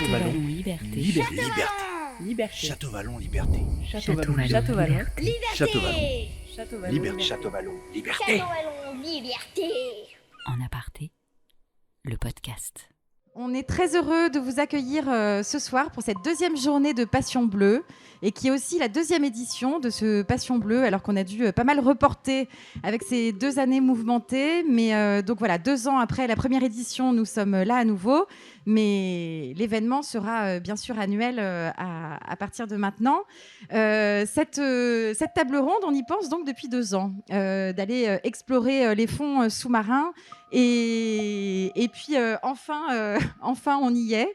Château Vallon, liberté. Liberté. Liberté. Château Vallon, liberté. Château Vallon, Château Vallon. Château Vallon. Château Vallon, Liberté. Château Vallon, liberté. Liberté. En aparté, le podcast. On est très heureux de vous accueillir ce soir pour cette deuxième journée de Passion Bleue et qui est aussi la deuxième édition de ce Passion Bleue, alors qu'on a dû pas mal reporter avec ces 2 années mouvementées. Mais donc voilà, 2 ans après la première édition, nous sommes là à nouveau. Mais l'événement sera bien sûr annuel à partir de maintenant. Cette table ronde, on y pense donc depuis 2 ans, d'aller explorer les fonds sous-marins. Et puis enfin on y est,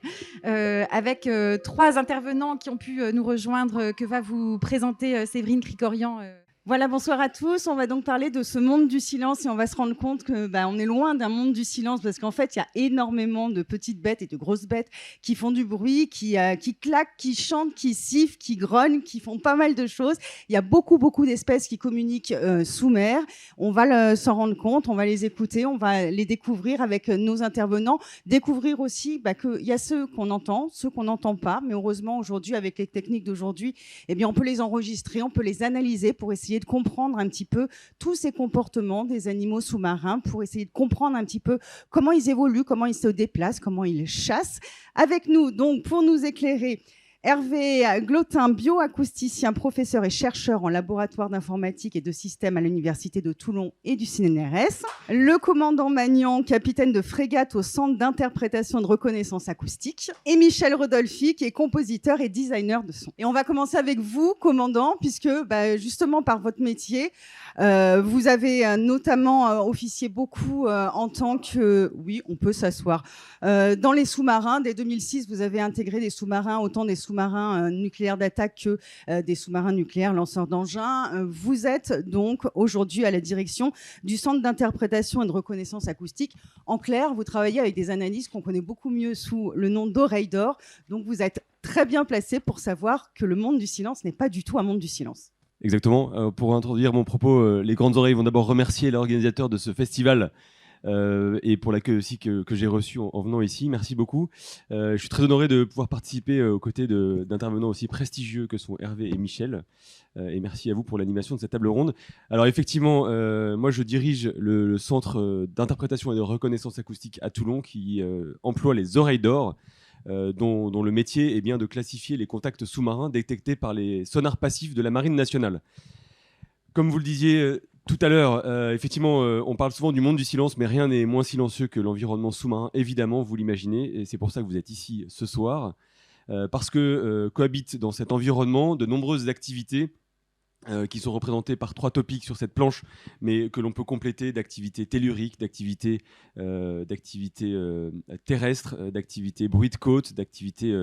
avec 3 intervenants qui ont pu nous rejoindre, que va vous présenter Séverine Krikorian. Voilà, bonsoir à tous. On va donc parler de ce monde du silence et on va se rendre compte que on est loin d'un monde du silence parce qu'en fait, il y a énormément de petites bêtes et de grosses bêtes qui font du bruit, qui claquent, qui chantent, qui sifflent, qui grognent, qui font pas mal de choses. Il y a beaucoup d'espèces qui communiquent sous mer. On va s'en rendre compte, on va les écouter, on va les découvrir avec nos intervenants. Découvrir aussi qu'il y a ceux qu'on entend, ceux qu'on n'entend pas. Mais heureusement, aujourd'hui, avec les techniques d'aujourd'hui, on peut les enregistrer, on peut les analyser pour essayer de comprendre un petit peu tous ces comportements des animaux sous-marins, pour essayer de comprendre un petit peu comment ils évoluent, comment ils se déplacent, comment ils chassent. Avec nous, donc, pour nous éclairer, Hervé Glotin, bioacousticien, professeur et chercheur en laboratoire d'informatique et de systèmes à l'Université de Toulon et du CNRS. Le commandant Magnan, capitaine de frégate au Centre d'interprétation et de reconnaissance acoustique. Et Michel Rodolphi, qui est compositeur et designer de son. Et on va commencer avec vous, commandant, puisque justement par votre métier, vous avez notamment officié beaucoup en tant que... Oui, on peut s'asseoir. Dans les sous-marins, dès 2006, vous avez intégré des sous-marins, autant des sous-marins nucléaires d'attaque que des sous-marins nucléaires lanceurs d'engins. Vous êtes donc aujourd'hui à la direction du Centre d'interprétation et de reconnaissance acoustique. En clair, vous travaillez avec des analystes qu'on connaît beaucoup mieux sous le nom d'oreilles d'or. Donc vous êtes très bien placé pour savoir que le monde du silence n'est pas du tout un monde du silence. Exactement. Pour introduire mon propos, les Grandes Oreilles vont d'abord remercier l'organisateur de ce festival et pour l'accueil aussi que j'ai reçu en venant ici. Merci beaucoup. Je suis très honoré de pouvoir participer aux côtés d'intervenants aussi prestigieux que sont Hervé et Michel. Et merci à vous pour l'animation de cette table ronde. Alors effectivement, moi je dirige le centre d'interprétation et de reconnaissance acoustique à Toulon qui emploie les oreilles d'or. Dont le métier est bien de classifier les contacts sous-marins détectés par les sonars passifs de la Marine nationale. Comme vous le disiez tout à l'heure, effectivement, on parle souvent du monde du silence, mais rien n'est moins silencieux que l'environnement sous-marin, évidemment, vous l'imaginez, et c'est pour ça que vous êtes ici ce soir, parce que cohabitent dans cet environnement de nombreuses activités qui sont représentés par 3 topics sur cette planche, mais que l'on peut compléter d'activités telluriques, d'activités terrestres, d'activités bruit de côte, d'activités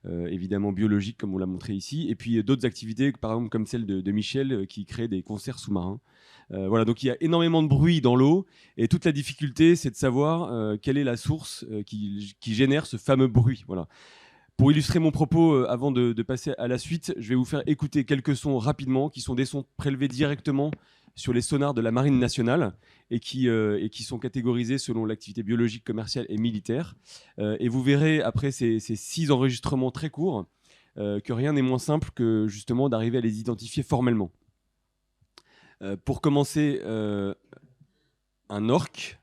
évidemment biologiques, comme on l'a montré ici, et puis d'autres activités, par exemple comme celle de Michel, qui crée des concerts sous-marins. Voilà, donc il y a énormément de bruit dans l'eau, et toute la difficulté, c'est de savoir quelle est la source qui génère ce fameux bruit. Voilà. Pour illustrer mon propos, avant de passer à la suite, je vais vous faire écouter quelques sons rapidement, qui sont des sons prélevés directement sur les sonars de la Marine nationale et qui sont catégorisés selon l'activité biologique, commerciale et militaire. Et vous verrez, après ces 6 enregistrements très courts, que rien n'est moins simple que justement d'arriver à les identifier formellement. Pour commencer, un orque.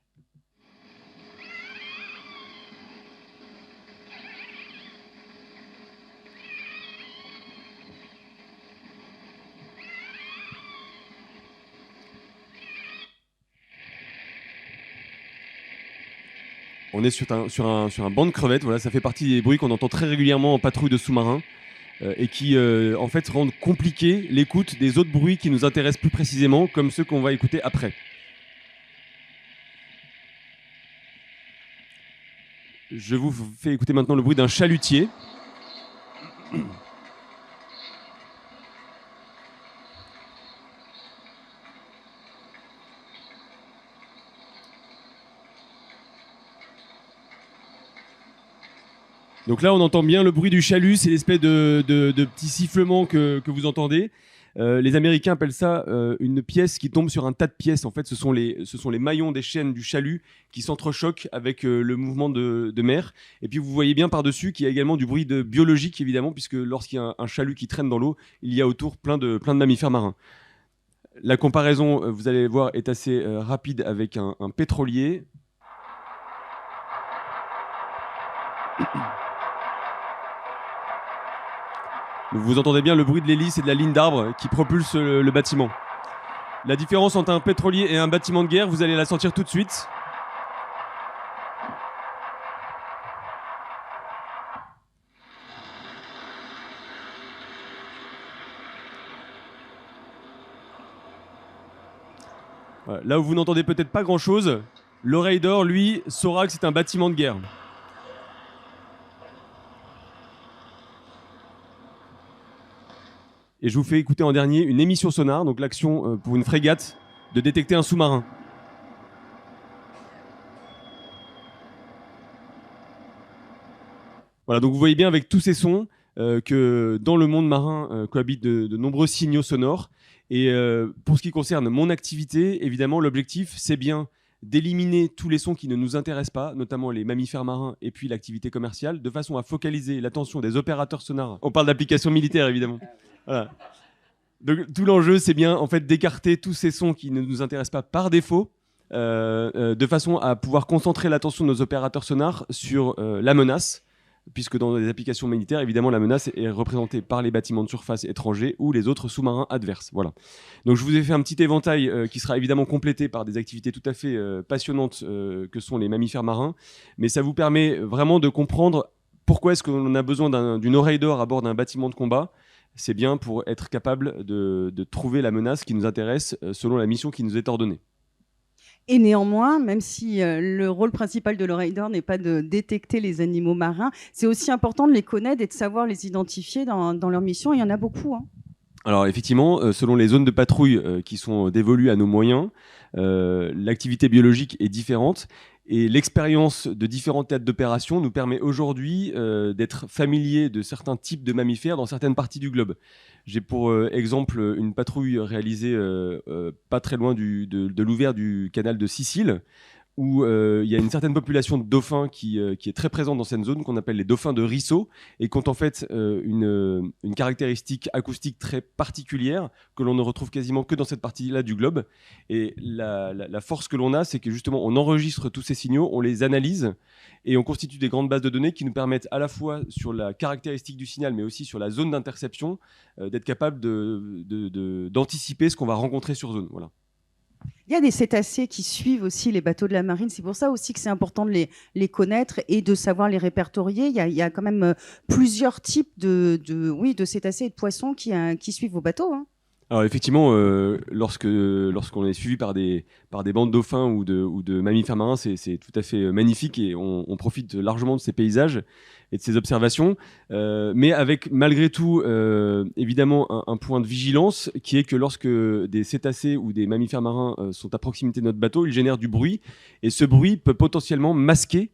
On est sur un banc de crevettes, voilà, ça fait partie des bruits qu'on entend très régulièrement en patrouille de sous-marins et qui en fait rendent compliqué l'écoute des autres bruits qui nous intéressent plus précisément, comme ceux qu'on va écouter après. Je vous fais écouter maintenant le bruit d'un chalutier. Donc là, on entend bien le bruit du chalut, c'est l'espèce de petit sifflement que vous entendez. Les Américains appellent ça une pièce qui tombe sur un tas de pièces. En fait, ce sont les maillons des chaînes du chalut qui s'entrechoquent avec le mouvement de mer. Et puis, vous voyez bien par-dessus qu'il y a également du bruit biologique, évidemment, puisque lorsqu'il y a un chalut qui traîne dans l'eau, il y a autour plein de mammifères marins. La comparaison, vous allez voir, est assez rapide avec un pétrolier. Vous entendez bien le bruit de l'hélice et de la ligne d'arbres qui propulse le bâtiment. La différence entre un pétrolier et un bâtiment de guerre, vous allez la sentir tout de suite. Voilà. Là où vous n'entendez peut-être pas grand-chose, l'oreille d'or, lui, saura que c'est un bâtiment de guerre. Et je vous fais écouter en dernier une émission sonar, donc l'action pour une frégate de détecter un sous-marin. Voilà, donc vous voyez bien avec tous ces sons que dans le monde marin cohabitent de nombreux signaux sonores. Et pour ce qui concerne mon activité, évidemment, l'objectif, c'est bien d'éliminer tous les sons qui ne nous intéressent pas, notamment les mammifères marins et puis l'activité commerciale, de façon à focaliser l'attention des opérateurs sonars. On parle d'applications militaires, évidemment. Voilà. Donc, tout l'enjeu, c'est bien en fait d'écarter tous ces sons qui ne nous intéressent pas par défaut, de façon à pouvoir concentrer l'attention de nos opérateurs sonars sur la menace, puisque dans les applications militaires, évidemment, la menace est représentée par les bâtiments de surface étrangers ou les autres sous-marins adverses. Voilà. Donc, je vous ai fait un petit éventail qui sera évidemment complété par des activités tout à fait passionnantes que sont les mammifères marins, mais ça vous permet vraiment de comprendre pourquoi est-ce qu'on a besoin d'une oreille d'or à bord d'un bâtiment de combat. C'est bien pour être capable de trouver la menace qui nous intéresse selon la mission qui nous est ordonnée. Et néanmoins, même si le rôle principal de l'oreille d'or n'est pas de détecter les animaux marins, c'est aussi important de les connaître et de savoir les identifier dans leur mission. Il y en a beaucoup. Hein. Alors effectivement, selon les zones de patrouille qui sont dévolues à nos moyens, l'activité biologique est différente. Et l'expérience de différents théâtres d'opération nous permet aujourd'hui d'être familier de certains types de mammifères dans certaines parties du globe. J'ai pour exemple une patrouille réalisée pas très loin de l'ouvert du canal de Sicile, où il y a une certaine population de dauphins qui est très présente dans cette zone, qu'on appelle les dauphins de Risso, et qui ont en fait une caractéristique acoustique très particulière que l'on ne retrouve quasiment que dans cette partie-là du globe. Et la force que l'on a, c'est que justement on enregistre tous ces signaux, on les analyse, et on constitue des grandes bases de données qui nous permettent à la fois sur la caractéristique du signal, mais aussi sur la zone d'interception, d'être capable d'anticiper ce qu'on va rencontrer sur zone. Voilà. Il y a des cétacés qui suivent aussi les bateaux de la marine. C'est pour ça aussi que c'est important de les connaître et de savoir les répertorier. Il y a quand même plusieurs types de cétacés et de poissons qui suivent vos bateaux. Hein. Alors effectivement, lorsqu'on est suivi par des bancs de dauphins ou de mammifères marins, c'est tout à fait magnifique et on profite largement de ces paysages et de ces observations, mais avec malgré tout évidemment un point de vigilance qui est que lorsque des cétacés ou des mammifères marins sont à proximité de notre bateau, ils génèrent du bruit et ce bruit peut potentiellement masquer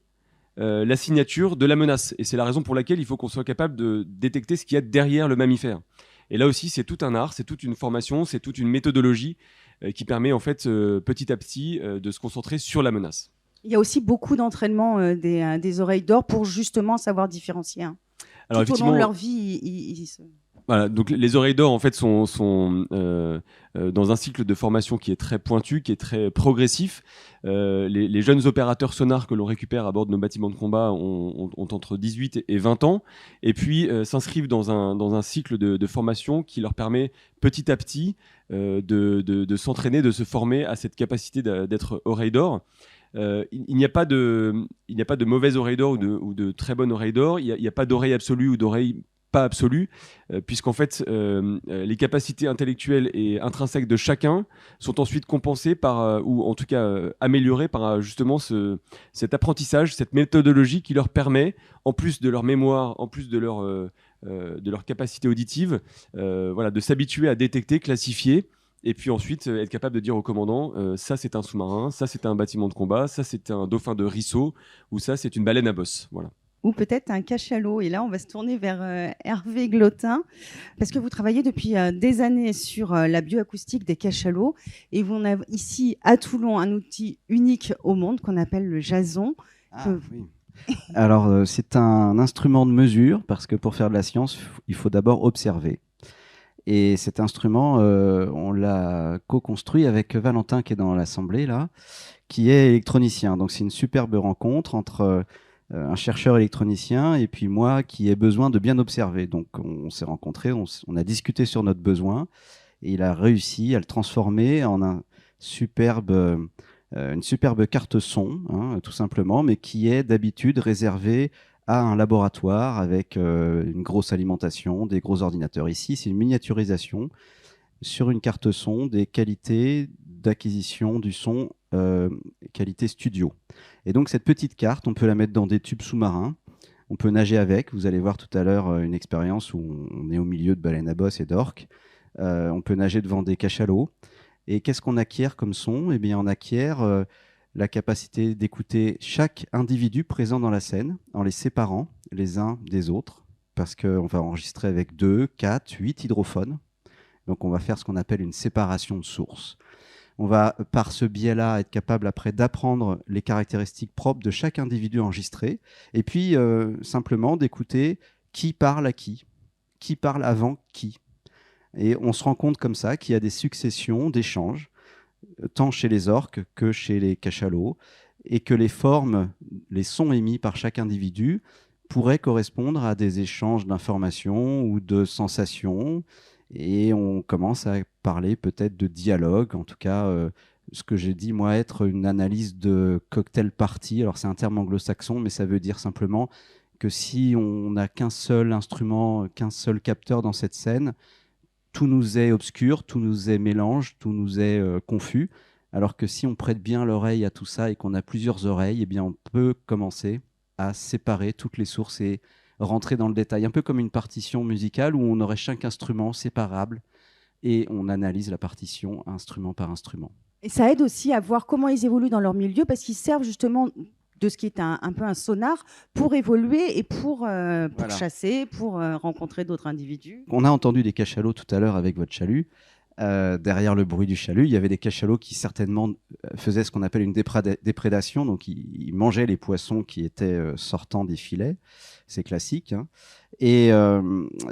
la signature de la menace. Et c'est la raison pour laquelle il faut qu'on soit capable de détecter ce qu'il y a derrière le mammifère. Et là aussi, c'est tout un art, c'est toute une formation, c'est toute une méthodologie qui permet en fait petit à petit de se concentrer sur la menace. Il y a aussi beaucoup d'entraînement des oreilles d'or pour justement savoir différencier. Hein. Alors, tout au long de leur vie, Voilà, donc les oreilles d'or en fait sont dans un cycle de formation qui est très pointu, qui est très progressif. Les jeunes opérateurs sonars que l'on récupère à bord de nos bâtiments de combat ont entre 18 et 20 ans, et puis s'inscrivent dans un cycle de formation qui leur permet petit à petit de s'entraîner, de se former à cette capacité d'être oreille d'or. Il n'y a pas de mauvaise oreille d'or ou de très bonne oreille d'or. Il n'y a pas d'oreille absolue ou d'oreille pas absolue, puisqu'en fait les capacités intellectuelles et intrinsèques de chacun sont ensuite compensées par, ou en tout cas améliorées par justement cet apprentissage, cette méthodologie qui leur permet, en plus de leur mémoire, en plus de leur capacité auditive, de s'habituer à détecter, classifier, et puis ensuite être capable de dire au commandant ça c'est un sous-marin, ça c'est un bâtiment de combat, ça c'est un dauphin de Risso, ou ça c'est une baleine à bosse. Voilà. ou peut-être un cachalot. Et là, on va se tourner vers Hervé Glotin, parce que vous travaillez depuis des années sur la bioacoustique des cachalots. Et vous avez ici, à Toulon, un outil unique au monde qu'on appelle le jason. Oui. Alors, c'est un instrument de mesure, parce que pour faire de la science, il faut d'abord observer. Et cet instrument, on l'a co-construit avec Valentin, qui est dans l'assemblée, là, qui est électronicien. Donc, c'est une superbe rencontre entre un chercheur électronicien et puis moi qui ai besoin de bien observer. Donc, on s'est rencontrés, on a discuté sur notre besoin et il a réussi à le transformer en une superbe carte son, hein, tout simplement, mais qui est d'habitude réservée à un laboratoire avec une grosse alimentation, des gros ordinateurs. Ici, c'est une miniaturisation sur une carte son des qualités d'acquisition du son, qualité studio. Et donc, cette petite carte, on peut la mettre dans des tubes sous-marins, on peut nager avec. Vous allez voir tout à l'heure une expérience où on est au milieu de baleines à bosse et d'orques. On peut nager devant des cachalots. Et qu'est-ce qu'on acquiert comme son ? Eh bien, on acquiert la capacité d'écouter chaque individu présent dans la scène en les séparant les uns des autres, parce qu'on va enregistrer avec 2, 4, 8 hydrophones. Donc, on va faire ce qu'on appelle une séparation de source. On va, par ce biais-là, être capable après d'apprendre les caractéristiques propres de chaque individu enregistré, et puis simplement d'écouter qui parle à qui parle avant qui. Et on se rend compte comme ça qu'il y a des successions d'échanges, tant chez les orques que chez les cachalots, et que les formes, les sons émis par chaque individu pourraient correspondre à des échanges d'informations ou de sensations. Et on commence à parler peut-être de dialogue, en tout cas ce que j'ai dit moi être une analyse de cocktail party. Alors c'est un terme anglo-saxon, mais ça veut dire simplement que si on n'a qu'un seul instrument, qu'un seul capteur dans cette scène, tout nous est obscur, tout nous est mélange, tout nous est confus. Alors que si on prête bien l'oreille à tout ça et qu'on a plusieurs oreilles, eh bien on peut commencer à séparer toutes les sources et rentrer dans le détail, un peu comme une partition musicale où on aurait chaque instrument séparable et on analyse la partition instrument par instrument. Et ça aide aussi à voir comment ils évoluent dans leur milieu, parce qu'ils servent justement de ce qui est un peu un sonar pour évoluer et pour voilà, chasser, pour rencontrer d'autres individus. On a entendu des cachalots tout à l'heure avec votre chalut. Derrière le bruit du chalut, il y avait des cachalots qui certainement faisaient ce qu'on appelle une déprédation, donc ils mangeaient les poissons qui étaient sortants des filets, c'est classique, hein. Et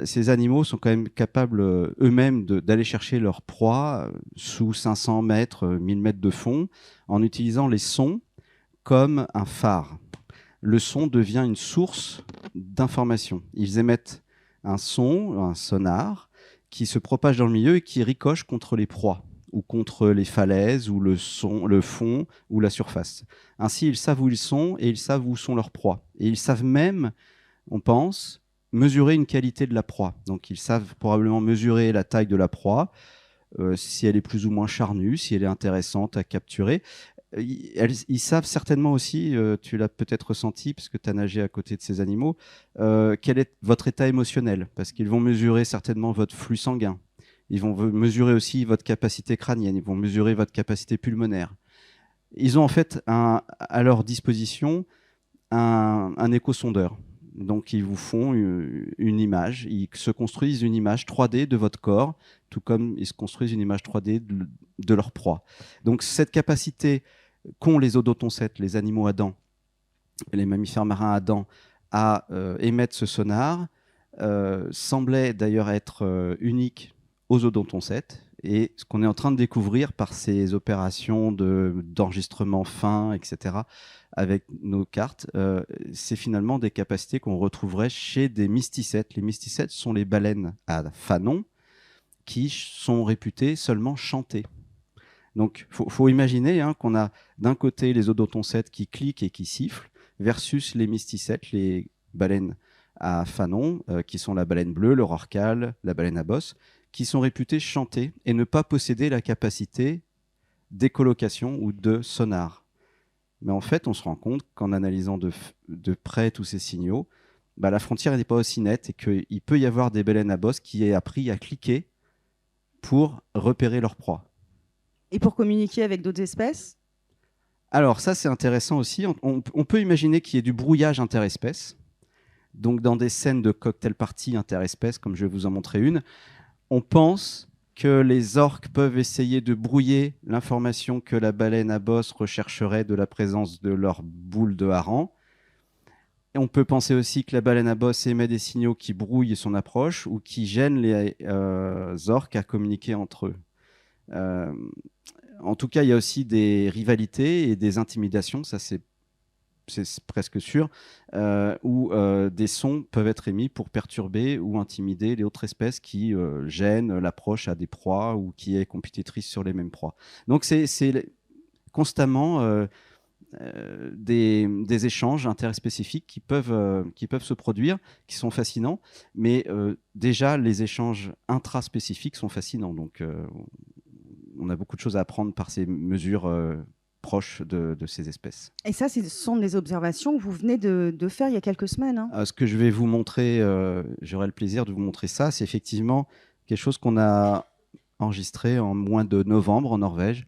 ces animaux sont quand même capables eux-mêmes d'aller chercher leur proie sous 500 mètres, 1000 mètres de fond, en utilisant les sons comme un phare. Le son devient une source d'information. Ils émettent un son, un sonar, qui se propage dans le milieu et qui ricoche contre les proies ou contre les falaises ou le fond ou la surface. Ainsi, ils savent où ils sont et ils savent où sont leurs proies. Et ils savent même, on pense, mesurer une qualité de la proie. Donc, ils savent probablement mesurer la taille de la proie, si elle est plus ou moins charnue, si elle est intéressante à capturer. Ils savent certainement aussi, tu l'as peut-être ressenti parce que tu as nagé à côté de ces animaux, quel est votre état émotionnel, parce qu'ils vont mesurer certainement votre flux sanguin, ils vont mesurer aussi votre capacité crânienne, ils vont mesurer votre capacité pulmonaire. Ils ont en fait à leur disposition un échosondeur. Donc ils vous font une image, ils se construisent une image 3D de votre corps, tout comme ils se construisent une image 3D de leur proie. Donc cette capacité qu'ont les odontocètes, les animaux à dents, les mammifères marins à dents, à émettre ce sonar, semblait d'ailleurs être unique aux odontocètes. Et ce qu'on est en train de découvrir par ces opérations d'enregistrement fin, etc., avec nos cartes, c'est finalement des capacités qu'on retrouverait chez des mysticètes. Les mysticètes sont les baleines à fanon qui sont réputées seulement chanter. Donc, faut imaginer qu'on a d'un côté les odontocètes qui cliquent et qui sifflent, versus les mysticètes, les baleines à fanon, qui sont la baleine bleue, le rorqual, la baleine à bosse, qui sont réputées chanter et ne pas posséder la capacité d'écholocation ou de sonar. Mais en fait, on se rend compte qu'en analysant de près tous ces signaux, la frontière n'est pas aussi nette et qu'il peut y avoir des baleines à bosse qui aient appris à cliquer pour repérer leur proie. Et pour communiquer avec d'autres espèces ? Alors ça, c'est intéressant aussi. On peut imaginer qu'il y ait du brouillage interespèces. Donc dans des scènes de cocktail party interespèces, comme je vais vous en montrer une, on pense que les orques peuvent essayer de brouiller l'information que la baleine à bosse rechercherait de la présence de leur boule de hareng. Et on peut penser aussi que la baleine à bosse émet des signaux qui brouillent son approche ou qui gênent les orques à communiquer entre eux. En tout cas, il y a aussi des rivalités et des intimidations, ça c'est presque sûr, où des sons peuvent être émis pour perturber ou intimider les autres espèces qui gênent l'approche à des proies ou qui est compétitrice sur les mêmes proies. Donc c'est constamment des échanges interspécifiques qui peuvent se produire, qui sont fascinants, mais déjà les échanges intraspécifiques sont fascinants. Donc on a beaucoup de choses à apprendre par ces mesures proches de ces espèces. Et ça, ce sont des observations que vous venez de faire il y a quelques semaines. Hein. Ce que je vais vous montrer, j'aurai le plaisir de vous montrer ça, c'est effectivement quelque chose qu'on a enregistré en mois de novembre en Norvège,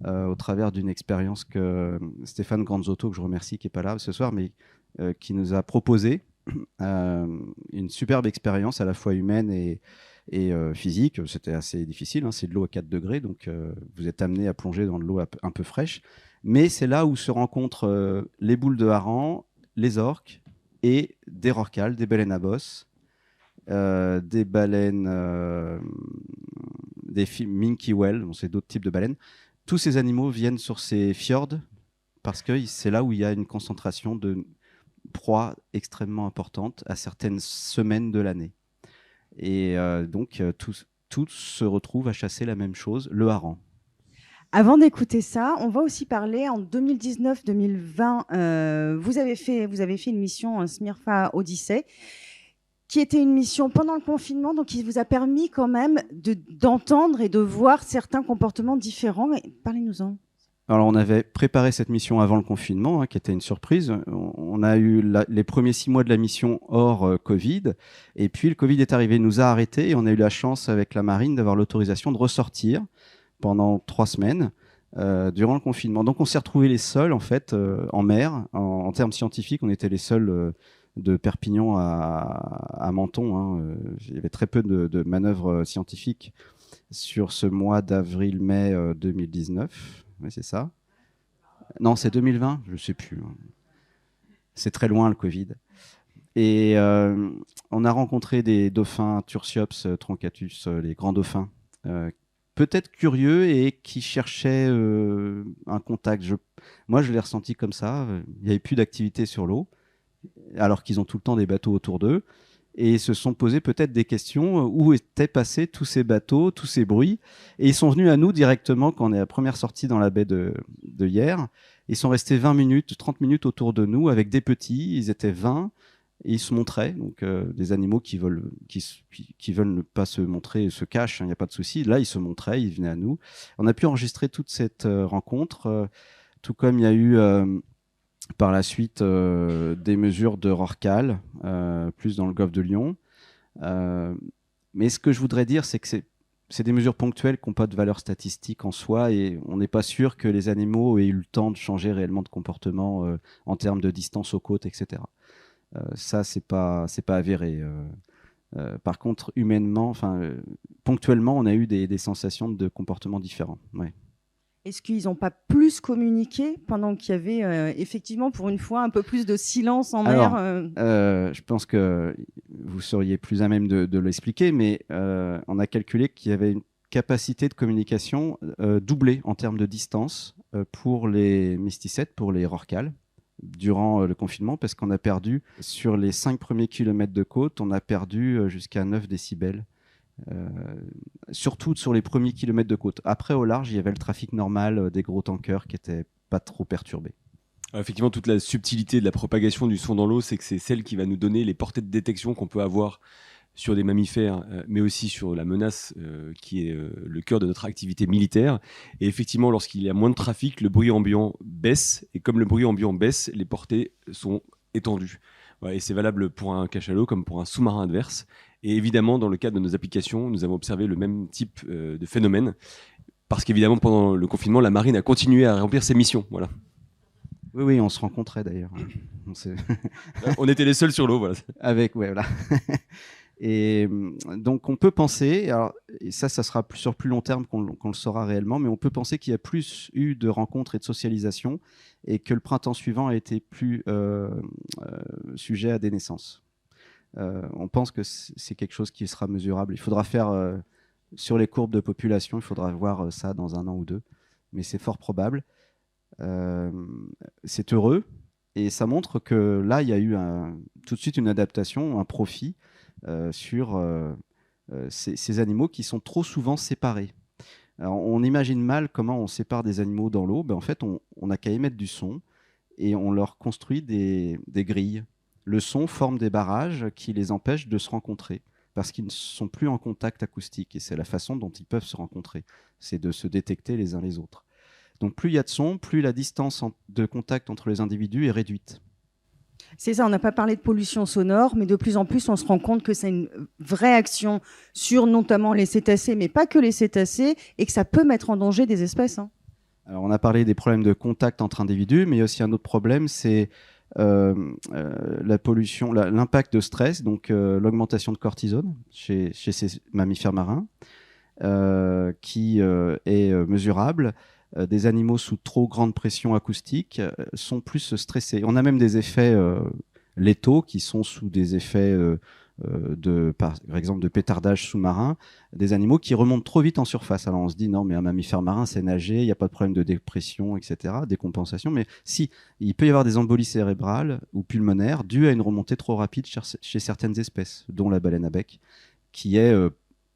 au travers d'une expérience que Stéphane Granzotto, que je remercie, qui n'est pas là ce soir, mais qui nous a proposé une superbe expérience à la fois humaine et physique. C'était assez difficile, hein, c'est de l'eau à 4 degrés, donc vous êtes amené à plonger dans de l'eau un peu fraîche. Mais c'est là où se rencontrent les boules de hareng, les orques et des rorquals, des baleines à bosse, des baleines, des minke whales, bon, c'est d'autres types de baleines. Tous ces animaux viennent sur ces fjords parce que c'est là où il y a une concentration de proies extrêmement importante à certaines semaines de l'année. Et donc, tous se retrouvent à chasser la même chose, le hareng. Avant d'écouter ça, on va aussi parler en 2019-2020. Vous avez fait une mission Smirfa Odyssey, qui était une mission pendant le confinement, donc qui vous a permis quand même d'entendre et de voir certains comportements différents. Parlez-nous-en. Alors, on avait préparé cette mission avant le confinement, hein, qui était une surprise. On a eu les premiers 6 mois de la mission hors Covid. Et puis, le Covid est arrivé, nous a arrêtés. Et on a eu la chance, avec la marine, d'avoir l'autorisation de ressortir pendant 3 semaines durant le confinement. Donc, on s'est retrouvés les seuls, en fait, en mer. En termes scientifiques, on était les seuls de Perpignan à Menton. Hein. Il y avait très peu de manœuvres scientifiques sur ce mois d'avril-mai 2019. Oui, c'est ça. Non, c'est 2020, je ne sais plus. C'est très loin, le Covid. Et on a rencontré des dauphins Tursiops troncatus, les grands dauphins, peut-être curieux et qui cherchaient un contact. Moi, je l'ai ressenti comme ça. Il n'y avait plus d'activité sur l'eau, alors qu'ils ont tout le temps des bateaux autour d'eux. Et ils se sont posés peut-être des questions où étaient passés tous ces bateaux, tous ces bruits. Et ils sont venus à nous directement quand on est à la première sortie dans la baie de Hyères. Ils sont restés 20 minutes, 30 minutes autour de nous avec des petits. Ils étaient 20 et ils se montraient. Donc des animaux qui veulent ne pas se montrer se cachent, il n'y a pas de souci. Là, ils se montraient, ils venaient à nous. On a pu enregistrer toute cette rencontre, tout comme il y a eu... par la suite, des mesures de rorqual, plus dans le golfe de Lion. Mais ce que je voudrais dire, c'est que c'est des mesures ponctuelles qui n'ont pas de valeur statistique en soi et on n'est pas sûr que les animaux aient eu le temps de changer réellement de comportement en termes de distance aux côtes, etc. Ça, c'est pas avéré. Par contre, humainement, ponctuellement, on a eu des sensations de comportements différents. Ouais. Est-ce qu'ils n'ont pas plus communiqué pendant qu'il y avait effectivement pour une fois un peu plus de silence en mer Je pense que vous seriez plus à même de l'expliquer, mais on a calculé qu'il y avait une capacité de communication doublée en termes de distance pour les mysticettes, pour les rorquals, durant le confinement, parce qu'on a perdu, sur les 5 premiers kilomètres de côte, on a perdu jusqu'à 9 décibels. Surtout sur les premiers kilomètres de côte. Après, au large, il y avait le trafic normal des gros tankers qui n'étaient pas trop perturbés. Alors, effectivement, toute la subtilité de la propagation du son dans l'eau, c'est que c'est celle qui va nous donner les portées de détection qu'on peut avoir sur des mammifères, mais aussi sur la menace qui est le cœur de notre activité militaire. Et effectivement, lorsqu'il y a moins de trafic, le bruit ambiant baisse. Et comme le bruit ambiant baisse, les portées sont étendues. Ouais, et c'est valable pour un cachalot comme pour un sous-marin adverse. Et évidemment, dans le cadre de nos applications, nous avons observé le même type de phénomène. Parce qu'évidemment, pendant le confinement, la marine a continué à remplir ses missions. Voilà. Oui, on se rencontrait d'ailleurs. On était les seuls sur l'eau, voilà. Voilà. Et donc on peut penser, alors, et ça sera sur plus long terme qu'on le saura réellement, mais on peut penser qu'il y a plus eu de rencontres et de socialisation et que le printemps suivant a été plus sujet à des naissances. On pense que c'est quelque chose qui sera mesurable. Il faudra faire sur les courbes de population, il faudra voir ça dans 1 an ou 2, mais c'est fort probable. C'est heureux et ça montre que là, il y a eu tout de suite une adaptation, un profit sur ces animaux qui sont trop souvent séparés. Alors, on imagine mal comment on sépare des animaux dans l'eau. En fait, on n'a qu'à émettre du son et on leur construit des grilles. Le son forme des barrages qui les empêchent de se rencontrer parce qu'ils ne sont plus en contact acoustique et c'est la façon dont ils peuvent se rencontrer. C'est de se détecter les uns les autres. Donc plus il y a de son, plus la distance de contact entre les individus est réduite. C'est ça, on n'a pas parlé de pollution sonore, mais de plus en plus, on se rend compte que c'est une vraie action sur notamment les cétacés, mais pas que les cétacés, et que ça peut mettre en danger des espèces. Alors, on a parlé des problèmes de contact entre individus, mais il y a aussi un autre problème, c'est la pollution, l'impact de stress, donc l'augmentation de cortisone chez ces mammifères marins, qui est mesurable. Des animaux sous trop grande pression acoustique sont plus stressés. On a même des effets létaux qui sont sous des effets par exemple de pétardage sous-marin, des animaux qui remontent trop vite en surface. Alors on se dit non mais un mammifère marin c'est nager, il n'y a pas de problème de dépression, etc., décompensation, mais si, il peut y avoir des embolies cérébrales ou pulmonaires dues à une remontée trop rapide chez certaines espèces, dont la baleine à bec, qui est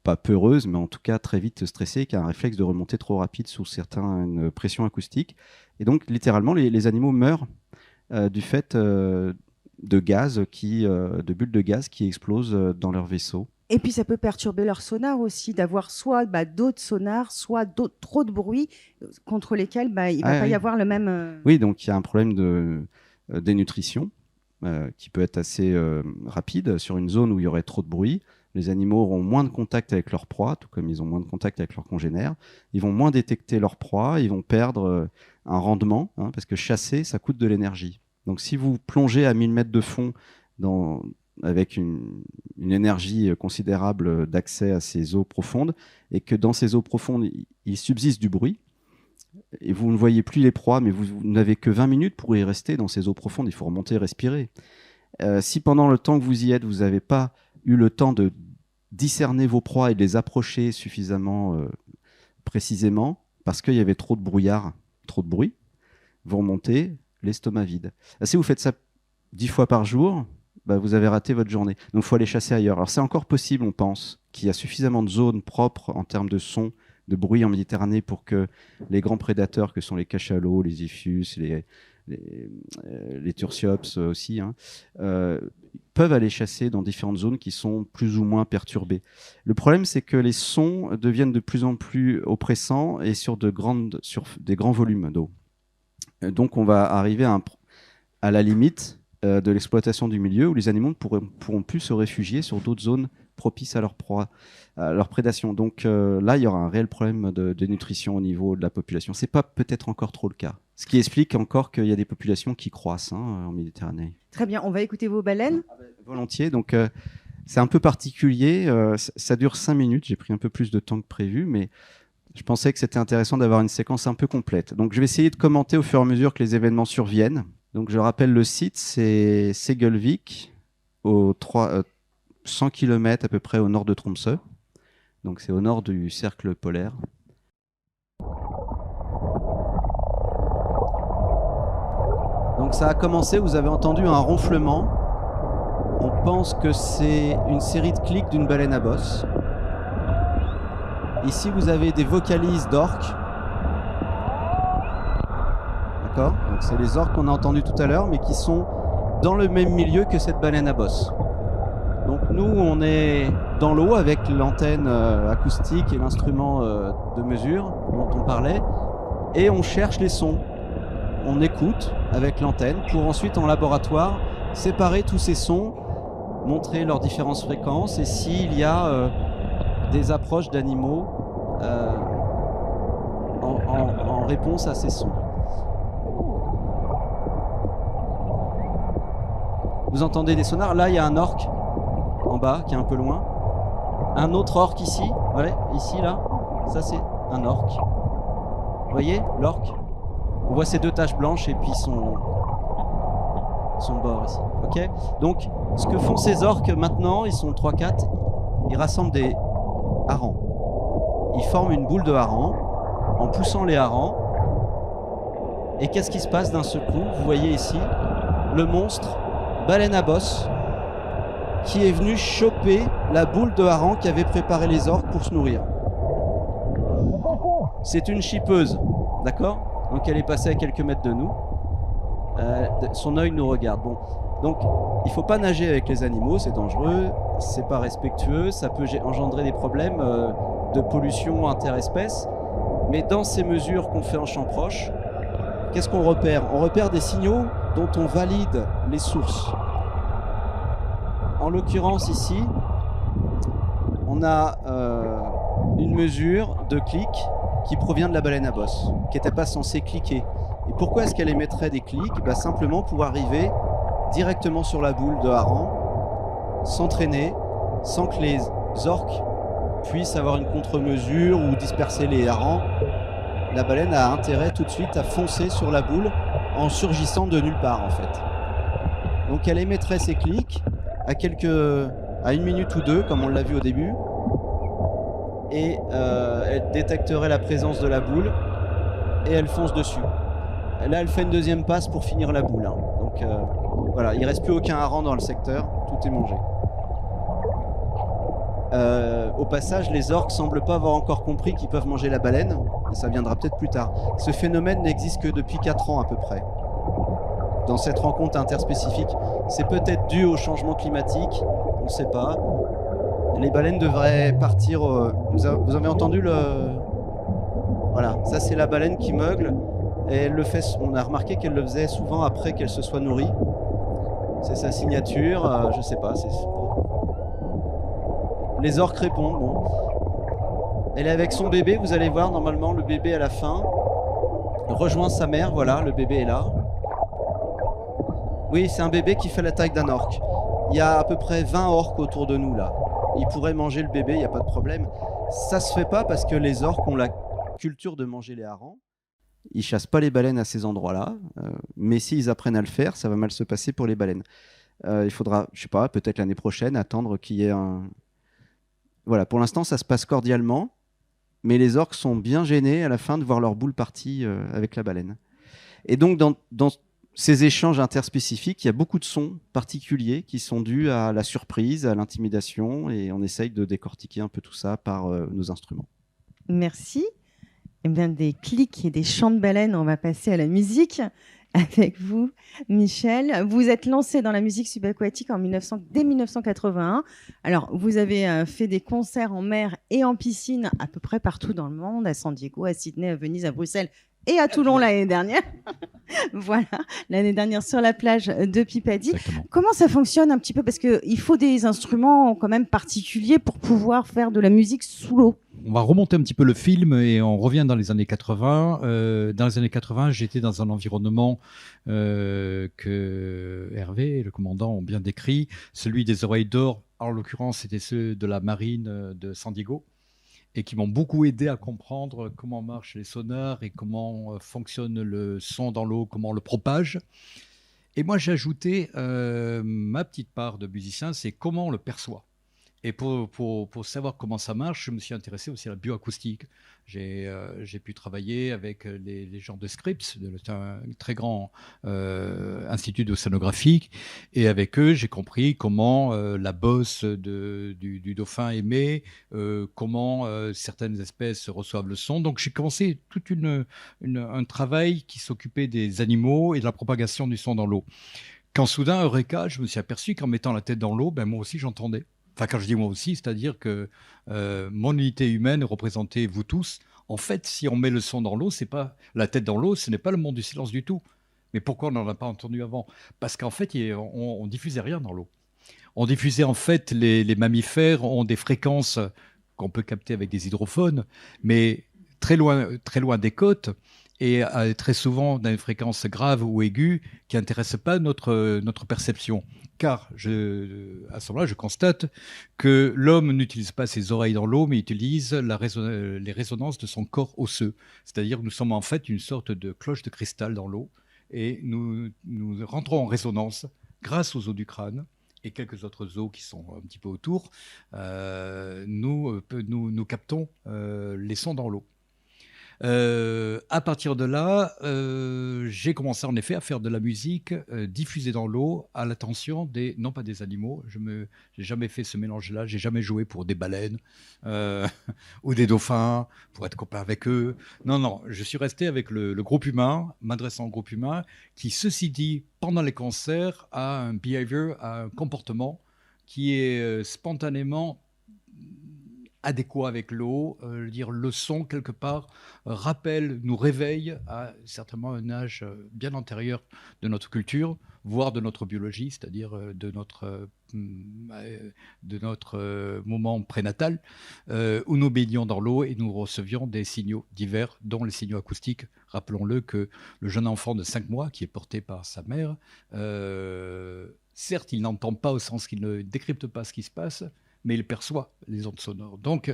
pas peureuse, mais en tout cas très vite stressée, qui a un réflexe de remonter trop rapide sous certaines pressions acoustiques. Et donc, littéralement, les animaux meurent du fait de gaz, de bulles de gaz qui explosent dans leur vaisseau. Et puis, ça peut perturber leur sonar aussi, d'avoir soit d'autres sonars, soit trop de bruit contre lesquels il ne va pas y avoir le même... Oui, donc il y a un problème de dénutrition qui peut être assez rapide sur une zone où il y aurait trop de bruit. Les animaux auront moins de contact avec leur proie, tout comme ils ont moins de contact avec leurs congénères. Ils vont moins détecter leur proie, ils vont perdre un rendement, parce que chasser, ça coûte de l'énergie. Donc si vous plongez à 1000 mètres de fond avec une énergie considérable d'accès à ces eaux profondes, et que dans ces eaux profondes, il subsiste du bruit, et vous ne voyez plus les proies, mais vous n'avez que 20 minutes pour y rester dans ces eaux profondes, il faut remonter et respirer. Si pendant le temps que vous y êtes, vous n'avez pas eu le temps de discerner vos proies et de les approcher suffisamment précisément, parce qu'il y avait trop de brouillard, trop de bruit, vous remontez l'estomac vide. Si vous faites ça 10 fois par jour, vous avez raté votre journée. Donc il faut aller chasser ailleurs. Alors c'est encore possible, on pense, qu'il y a suffisamment de zones propres en termes de son, de bruit en Méditerranée pour que les grands prédateurs que sont les cachalots, les iphus, les tursiops aussi, peuvent aller chasser dans différentes zones qui sont plus ou moins perturbées. Le problème, c'est que les sons deviennent de plus en plus oppressants et sur des grands volumes d'eau. Donc on va arriver à la limite de l'exploitation du milieu où les animaux ne pourront plus se réfugier sur d'autres zones propices à leur proie, à leur prédation. Donc là, il y aura un réel problème de nutrition au niveau de la population. C'est pas peut-être encore trop le cas. Ce qui explique encore qu'il y a des populations qui croissent en Méditerranée. Très bien, on va écouter vos baleines. Volontiers. Donc c'est un peu particulier. Ça dure 5 minutes. J'ai pris un peu plus de temps que prévu, mais je pensais que c'était intéressant d'avoir une séquence un peu complète. Donc je vais essayer de commenter au fur et à mesure que les événements surviennent. Donc je rappelle le site, c'est Segelvik, 100 km à peu près au nord de Tromsø. Donc c'est au nord du cercle polaire. Donc ça a commencé, vous avez entendu un ronflement. On pense que c'est une série de clics d'une baleine à bosse. Ici vous avez des vocalises d'orques. D'accord ? Donc c'est les orques qu'on a entendus tout à l'heure, mais qui sont dans le même milieu que cette baleine à bosse. Donc nous, on est dans l'eau avec l'antenne acoustique et l'instrument de mesure dont on parlait, et on cherche les sons. On écoute avec l'antenne pour ensuite, en laboratoire, séparer tous ces sons, montrer leurs différentes fréquences et s'il y a des approches d'animaux en réponse à ces sons. Vous entendez des sonars. Là, il y a un orque en bas qui est un peu loin. Un autre orque ici. Voilà, ici, là. Ça, c'est un orque. Vous voyez, l'orque? On voit ces deux taches blanches et puis son bord ici. Ok. Donc, ce que font ces orques maintenant, ils sont 3-4, ils rassemblent des harengs. Ils forment une boule de harengs en poussant les harengs. Et qu'est-ce qui se passe d'un seul coup? Vous voyez ici le monstre, baleine à bosse, qui est venu choper la boule de hareng qu'avaient préparé les orques pour se nourrir. C'est une chippeuse, d'accord? Donc elle est passée à quelques mètres de nous. Son œil nous regarde. Bon, donc il faut pas nager avec les animaux, c'est dangereux, c'est pas respectueux, ça peut engendrer des problèmes de pollution interespèces. Mais dans ces mesures qu'on fait en champ proche, qu'est-ce qu'on repère? On repère des signaux dont on valide les sources. En l'occurrence ici, on a une mesure de clic qui provient de la baleine à bosse, qui n'était pas censée cliquer. Et pourquoi est-ce qu'elle émettrait des clics? Simplement pour arriver directement sur la boule de hareng, s'entraîner, sans que les orques puissent avoir une contre-mesure ou disperser les harengs. La baleine a intérêt tout de suite à foncer sur la boule en surgissant de nulle part en fait. Donc elle émettrait ses clics à une minute ou deux, comme on l'a vu au début, et elle détecterait la présence de la boule et elle fonce dessus. Là, elle fait une deuxième passe pour finir la boule. Hein. Donc voilà, il ne reste plus aucun hareng dans le secteur, tout est mangé. Au passage, les orques semblent pas avoir encore compris qu'ils peuvent manger la baleine, mais ça viendra peut-être plus tard. Ce phénomène n'existe que depuis 4 ans à peu près. Dans cette rencontre interspécifique, c'est peut-être dû au changement climatique, on ne sait pas. Les baleines devraient partir. Vous avez entendu le. Voilà, ça c'est la baleine qui meugle. Et elle le fait. On a remarqué qu'elle le faisait souvent après qu'elle se soit nourrie. C'est sa signature. Je sais pas. Les orques répondent. Bon. Elle est avec son bébé. Vous allez voir normalement le bébé à la fin rejoint sa mère. Voilà, le bébé est là. Oui, c'est un bébé qui fait la taille d'un orque. Il y a à peu près 20 orques autour de nous là. Ils pourraient manger le bébé, il n'y a pas de problème. Ça se fait pas parce que les orques ont la culture de manger les harengs. Ils chassent pas les baleines à ces endroits-là. Mais s'ils apprennent à le faire, ça va mal se passer pour les baleines. Il faudra, je sais pas, peut-être l'année prochaine, attendre qu'il y ait un... Voilà, pour l'instant, ça se passe cordialement. Mais les orques sont bien gênés à la fin de voir leur boule partie avec la baleine. Et donc, dans ces échanges interspécifiques, il y a beaucoup de sons particuliers qui sont dus à la surprise, à l'intimidation, et on essaye de décortiquer un peu tout ça par nos instruments. Merci. Eh bien, des clics et des chants de baleines, on va passer à la musique avec vous, Michel. Vous êtes lancé dans la musique subaquatique dès 1981. Alors, vous avez fait des concerts en mer et en piscine à peu près partout dans le monde, à San Diego, à Sydney, à Venise, à Bruxelles et à Toulon l'année dernière. Voilà, l'année dernière sur la plage de Pipadi. Exactement. Comment ça fonctionne un petit peu? Parce qu'il faut des instruments quand même particuliers pour pouvoir faire de la musique sous l'eau. On va remonter un petit peu le film et on revient dans les années 80. Dans les années 80, j'étais dans un environnement que Hervé et le commandant ont bien décrit, celui des oreilles d'or. En l'occurrence, c'était ceux de la marine de San Diego, et qui m'ont beaucoup aidé à comprendre comment marchent les sonars et comment fonctionne le son dans l'eau, comment on le propage. Et moi, j'ai ajouté ma petite part de musicien, c'est comment on le perçoit. Et pour savoir comment ça marche, je me suis intéressé aussi à la bioacoustique. J'ai pu travailler avec les gens de Scripps, un très grand institut d'océanographie. Et avec eux, j'ai compris comment la bosse du dauphin émet, comment certaines espèces reçoivent le son. Donc j'ai commencé tout un travail qui s'occupait des animaux et de la propagation du son dans l'eau. Quand soudain, Eureka, je me suis aperçu qu'en mettant la tête dans l'eau, moi aussi j'entendais. Enfin, quand je dis moi aussi, c'est-à-dire que mon unité humaine représentait vous tous. En fait, si on met le son dans l'eau, c'est pas la tête dans l'eau, ce n'est pas le monde du silence du tout. Mais pourquoi on n'en a pas entendu avant? Parce qu'en fait, on diffusait rien dans l'eau. On diffusait en fait, les mammifères ont des fréquences qu'on peut capter avec des hydrophones, mais très loin des côtes, et très souvent dans une fréquence grave ou aiguë qui n'intéresse pas notre perception. Car à ce moment-là, je constate que l'homme n'utilise pas ses oreilles dans l'eau, mais utilise les résonances de son corps osseux. C'est-à-dire que nous sommes en fait une sorte de cloche de cristal dans l'eau, et nous rentrons en résonance grâce aux os du crâne et quelques autres os qui sont un petit peu autour. Nous captons les sons dans l'eau. À partir de là, j'ai commencé en effet à faire de la musique diffusée dans l'eau à l'attention non pas des animaux. Je n'ai jamais fait ce mélange-là. J'ai jamais joué pour des baleines ou des dauphins pour être copain avec eux. Non, je suis resté avec le groupe humain, m'adressant au groupe humain, qui, ceci dit, pendant les concerts, a un behavior, a un comportement qui est spontanément adéquat avec l'eau, dire le son quelque part nous réveille à certainement un âge bien antérieur de notre culture, voire de notre biologie, c'est-à-dire de notre moment prénatal, où nous baignions dans l'eau et nous recevions des signaux divers, dont les signaux acoustiques. Rappelons-le que le jeune enfant de 5 mois, qui est porté par sa mère, certes, il n'entend pas au sens qu'il ne décrypte pas ce qui se passe, mais il perçoit les ondes sonores. Donc,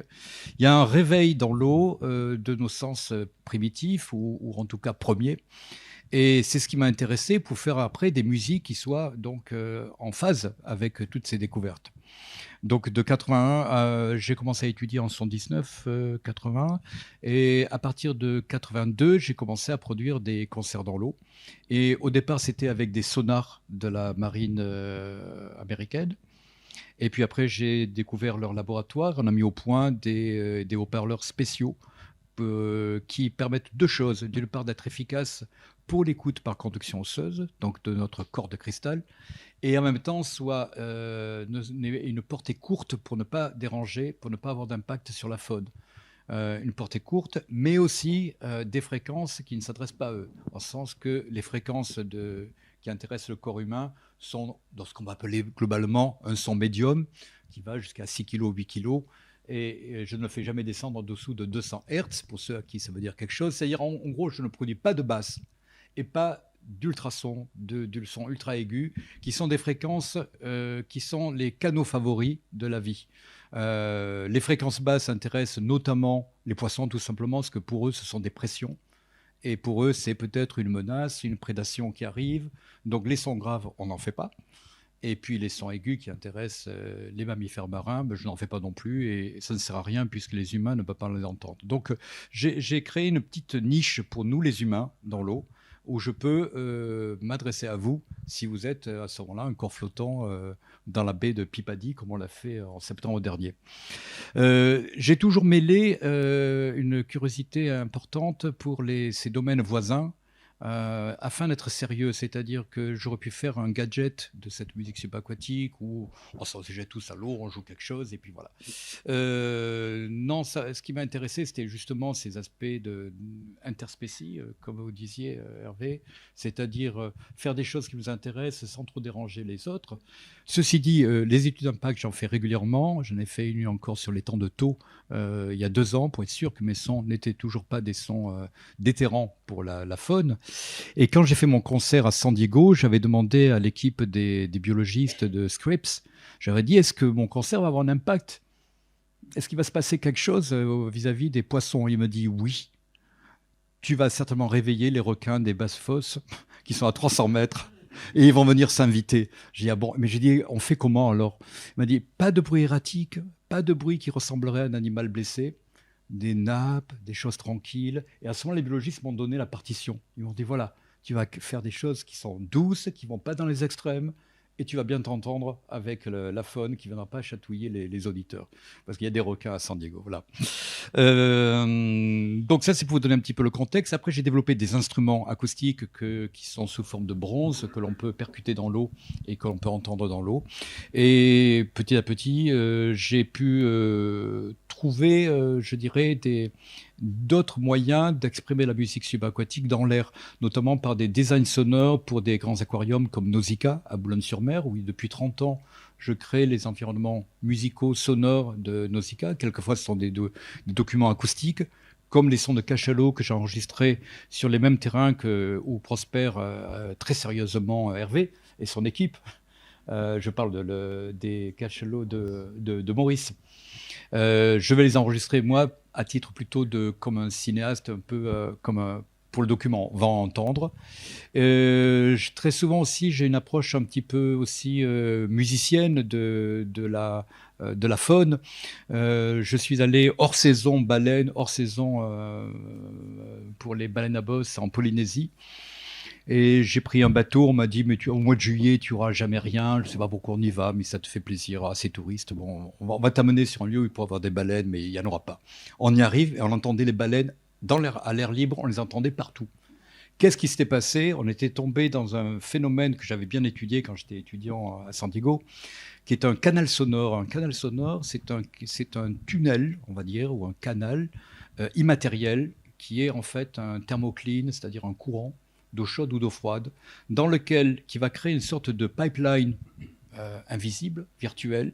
il y a un réveil dans l'eau de nos sens primitifs, ou en tout cas premiers. Et c'est ce qui m'a intéressé pour faire après des musiques qui soient donc en phase avec toutes ces découvertes. Donc de 81, j'ai commencé à étudier en 79, 80, et à partir de 82, j'ai commencé à produire des concerts dans l'eau. Et au départ, c'était avec des sonars de la marine américaine. Et puis après, j'ai découvert leur laboratoire. On a mis au point des haut-parleurs spéciaux qui permettent deux choses. D'une part, d'être efficaces pour l'écoute par conduction osseuse, donc de notre corps de cristal, et en même temps, soit une portée courte pour ne pas déranger, pour ne pas avoir d'impact sur la faune. Une portée courte, mais aussi des fréquences qui ne s'adressent pas à eux, en sens que les fréquences qui intéressent le corps humain sont dans ce qu'on va appeler globalement un son médium, qui va jusqu'à 6 kg, 8 kg, et je ne le fais jamais descendre en dessous de 200 Hz, pour ceux à qui ça veut dire quelque chose. C'est-à-dire, en gros, je ne produis pas de basse et pas d'ultrasons, du son ultra aigu, qui sont des fréquences qui sont les canaux favoris de la vie. Les fréquences basses intéressent notamment les poissons, tout simplement, parce que pour eux, ce sont des pressions. Et pour eux, c'est peut-être une menace, une prédation qui arrive. Donc les sons graves, on n'en fait pas. Et puis les sons aigus qui intéressent les mammifères marins, je n'en fais pas non plus. Et ça ne sert à rien puisque les humains ne peuvent pas les entendre. Donc j'ai créé une petite niche pour nous, les humains, dans l'eau, où je peux m'adresser à vous si vous êtes à ce moment-là un corps flottant dans la baie de Pipadi, comme on l'a fait en septembre dernier. J'ai toujours mêlé une curiosité importante pour ces domaines voisins, afin d'être sérieux, c'est-à-dire que j'aurais pu faire un gadget de cette musique subaquatique où on se jette tous à l'eau, on joue quelque chose et puis voilà. Non, ce qui m'a intéressé, c'était justement ces aspects interspécies, comme vous disiez, Hervé, c'est-à-dire faire des choses qui vous intéressent sans trop déranger les autres. Ceci dit, les études d'impact, j'en fais régulièrement. J'en ai fait une encore sur les temps de taux il y a 2 ans pour être sûr que mes sons n'étaient toujours pas des sons déterrants pour la faune. Et quand j'ai fait mon concert à San Diego, j'avais demandé à l'équipe des biologistes de Scripps, j'avais dit, est-ce que mon concert va avoir un impact ? Est-ce qu'il va se passer quelque chose vis-à-vis des poissons ? Il me dit oui. Tu vas certainement réveiller les requins des basses fosses qui sont à 300 mètres et ils vont venir s'inviter. J'ai dit, ah bon, mais j'ai dit, on fait comment alors ? Il m'a dit, pas de bruit erratique, pas de bruit qui ressemblerait à un animal blessé, des nappes, des choses tranquilles. Et à ce moment, les biologistes m'ont donné la partition. Ils m'ont dit, voilà, tu vas faire des choses qui sont douces, qui ne vont pas dans les extrêmes, et tu vas bien t'entendre avec la faune qui ne viendra pas chatouiller les auditeurs. Parce qu'il y a des requins à San Diego. Voilà. Donc ça, c'est pour vous donner un petit peu le contexte. Après, j'ai développé des instruments acoustiques qui sont sous forme de bronze, que l'on peut percuter dans l'eau et que l'on peut entendre dans l'eau. Et petit à petit, j'ai pu trouver, je dirais, d'autres moyens d'exprimer la musique subaquatique dans l'air, notamment par des designs sonores pour des grands aquariums comme Nausicaa à Boulogne-sur-Mer, où depuis 30 ans, je crée les environnements musicaux sonores de Nausicaa. Quelquefois, ce sont des documents acoustiques comme les sons de cachalot que j'ai enregistrés sur les mêmes terrains où prospère très sérieusement Hervé et son équipe. Je parle des cachalots de Maurice. Je vais les enregistrer, moi, à titre plutôt comme un cinéaste, un peu pour le document, on va entendre. Très souvent aussi, j'ai une approche un petit peu aussi musicienne de la faune. Je suis allé hors saison baleine, hors saison pour les baleines à bosse en Polynésie. Et j'ai pris un bateau, on m'a dit, mais au mois de juillet, tu n'auras jamais rien, je ne sais pas pourquoi on y va, mais ça te fait plaisir, c'est touriste. Bon, on va t'amener sur un lieu où il pourra y avoir des baleines, mais il n'y en aura pas. On y arrive et on entendait les baleines à l'air libre, on les entendait partout. Qu'est-ce qui s'était passé? On était tombé dans un phénomène que j'avais bien étudié quand j'étais étudiant à San Diego, qui est un canal sonore. Un canal sonore, c'est un tunnel, on va dire, ou un canal immatériel, qui est en fait un thermocline, c'est-à-dire un courant d'eau chaude ou d'eau froide, qui va créer une sorte de pipeline invisible, virtuelle,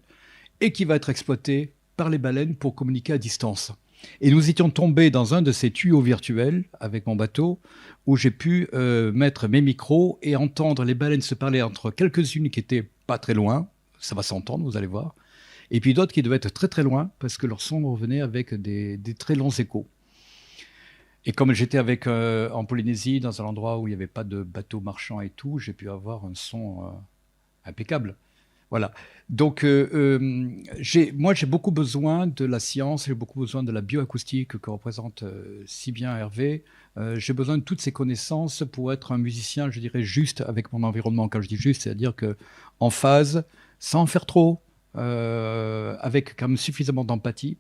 et qui va être exploité par les baleines pour communiquer à distance. Et nous étions tombés dans un de ces tuyaux virtuels avec mon bateau, où j'ai pu mettre mes micros et entendre les baleines se parler entre quelques-unes qui étaient pas très loin, ça va s'entendre, vous allez voir, et puis d'autres qui devaient être très très loin, parce que leur son revenait avec des très longs échos. Et comme j'étais en Polynésie, dans un endroit où il n'y avait pas de bateau marchand et tout, j'ai pu avoir un son impeccable. Voilà. Donc, moi, j'ai beaucoup besoin de la science, j'ai beaucoup besoin de la bioacoustique que représente si bien Hervé. J'ai besoin de toutes ces connaissances pour être un musicien, je dirais, juste avec mon environnement. Quand je dis juste, c'est-à-dire qu'en phase, sans en faire trop, avec quand même suffisamment d'empathie.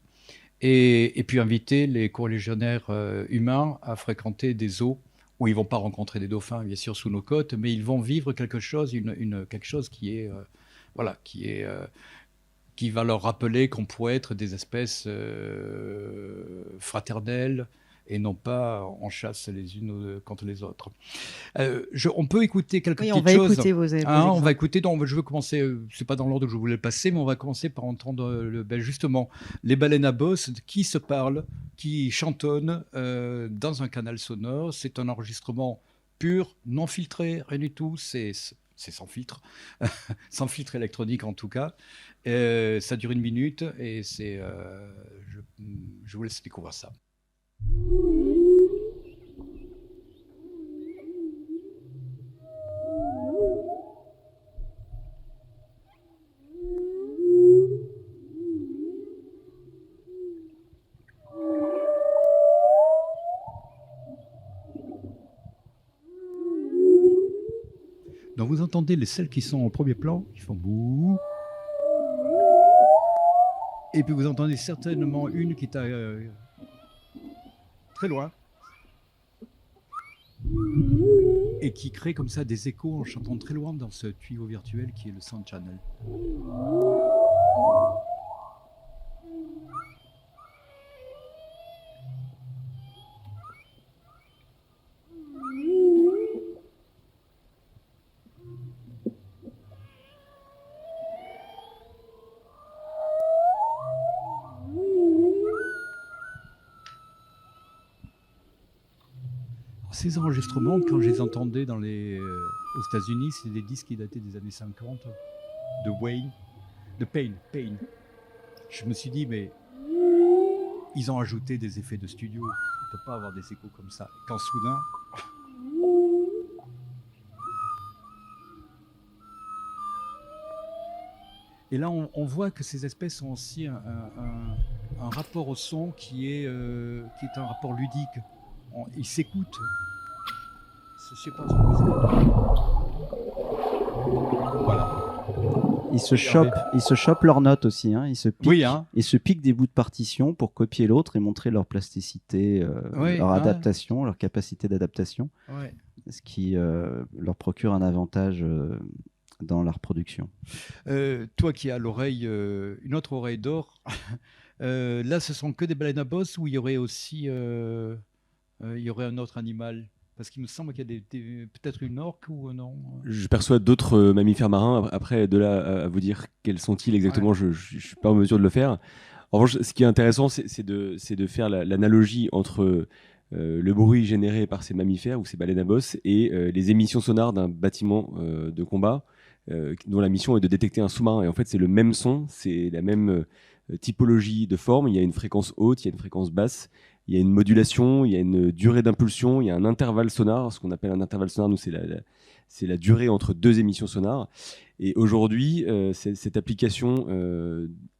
Et puis inviter les corélégionnaires humains à fréquenter des eaux où ils ne vont pas rencontrer des dauphins, bien sûr, sous nos côtes, mais ils vont vivre quelque chose qui est, qui va leur rappeler qu'on pourrait être des espèces fraternelles et non pas en chasse les unes contre les autres. On peut écouter quelques petites choses. On va écouter vos exemples. On va écouter, donc je veux commencer, c'est pas dans l'ordre que je voulais le passer, mais on va commencer par entendre justement les baleines à bosse qui se parlent, qui chantonnent dans un canal sonore. C'est un enregistrement pur, non filtré, rien du tout, c'est sans filtre, sans filtre électronique en tout cas. Ça dure 1 minute et je vous laisse découvrir ça. Donc vous entendez celles qui sont au premier plan, qui font bouh. Et puis vous entendez certainement une qui est très loin et qui crée comme ça des échos en chantant très loin dans ce tuyau virtuel qui est le Sound Channel. Ces enregistrements, quand je les entendais aux États-Unis, c'est des disques qui dataient des années 50, de Wayne, de Payne. Je me suis dit, mais ils ont ajouté des effets de studio. On ne peut pas avoir des échos comme ça. Quand soudain... Et là, on voit que ces espèces ont aussi un rapport au son qui est un rapport ludique. Ils s'écoutent. Je sais pas ce que c'est. Voilà. Ils se chopent leurs notes aussi. Hein. Ils se piquent, oui, hein. Ils se piquent des bouts de partition pour copier l'autre et montrer leur plasticité, leur adaptation, leur capacité d'adaptation. Ouais. Ce qui leur procure un avantage dans la reproduction. Toi qui as l'oreille, une autre oreille d'or, là ce sont que des baleines à bosse ou il y aurait aussi il y aurait un autre animal? Parce qu'il me semble qu'il y a peut-être une orque ou non? Je perçois d'autres mammifères marins. Après, de là à vous dire quels sont-ils exactement, je ne suis pas en mesure de le faire. En revanche, ce qui est intéressant, c'est de faire l'analogie entre le bruit généré par ces mammifères ou ces baleines à bosse et les émissions sonores d'un bâtiment de combat dont la mission est de détecter un sous-marin. Et en fait, c'est le même son, c'est la même typologie de forme. Il y a une fréquence haute, il y a une fréquence basse, il y a une modulation, il y a une durée d'impulsion, il y a un intervalle sonore. Ce qu'on appelle un intervalle sonore, nous, c'est la durée entre deux émissions sonores. Et aujourd'hui, cette application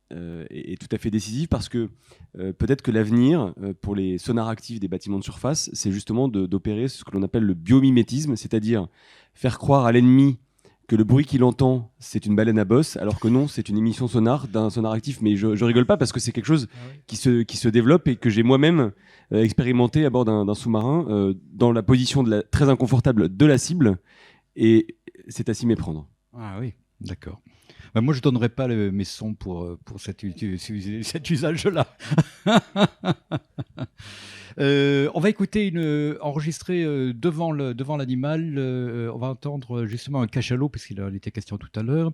est tout à fait décisive parce que peut-être que l'avenir pour les sonars actifs des bâtiments de surface, c'est justement d'opérer ce que l'on appelle le biomimétisme, c'est-à-dire faire croire à l'ennemi que le bruit qu'il entend, c'est une baleine à bosse, alors que non, c'est une émission sonore d'un sonar actif. Mais je rigole pas parce que c'est quelque chose qui se développe et que j'ai moi-même expérimenté à bord d'un sous-marin dans la position très inconfortable de la cible, et c'est à s'y méprendre. Ah oui, d'accord. Ben, moi, je ne donnerais pas mes sons pour cet usage-là. On va écouter enregistré devant l'animal. On va entendre justement un cachalot, puisqu'il était question tout à l'heure.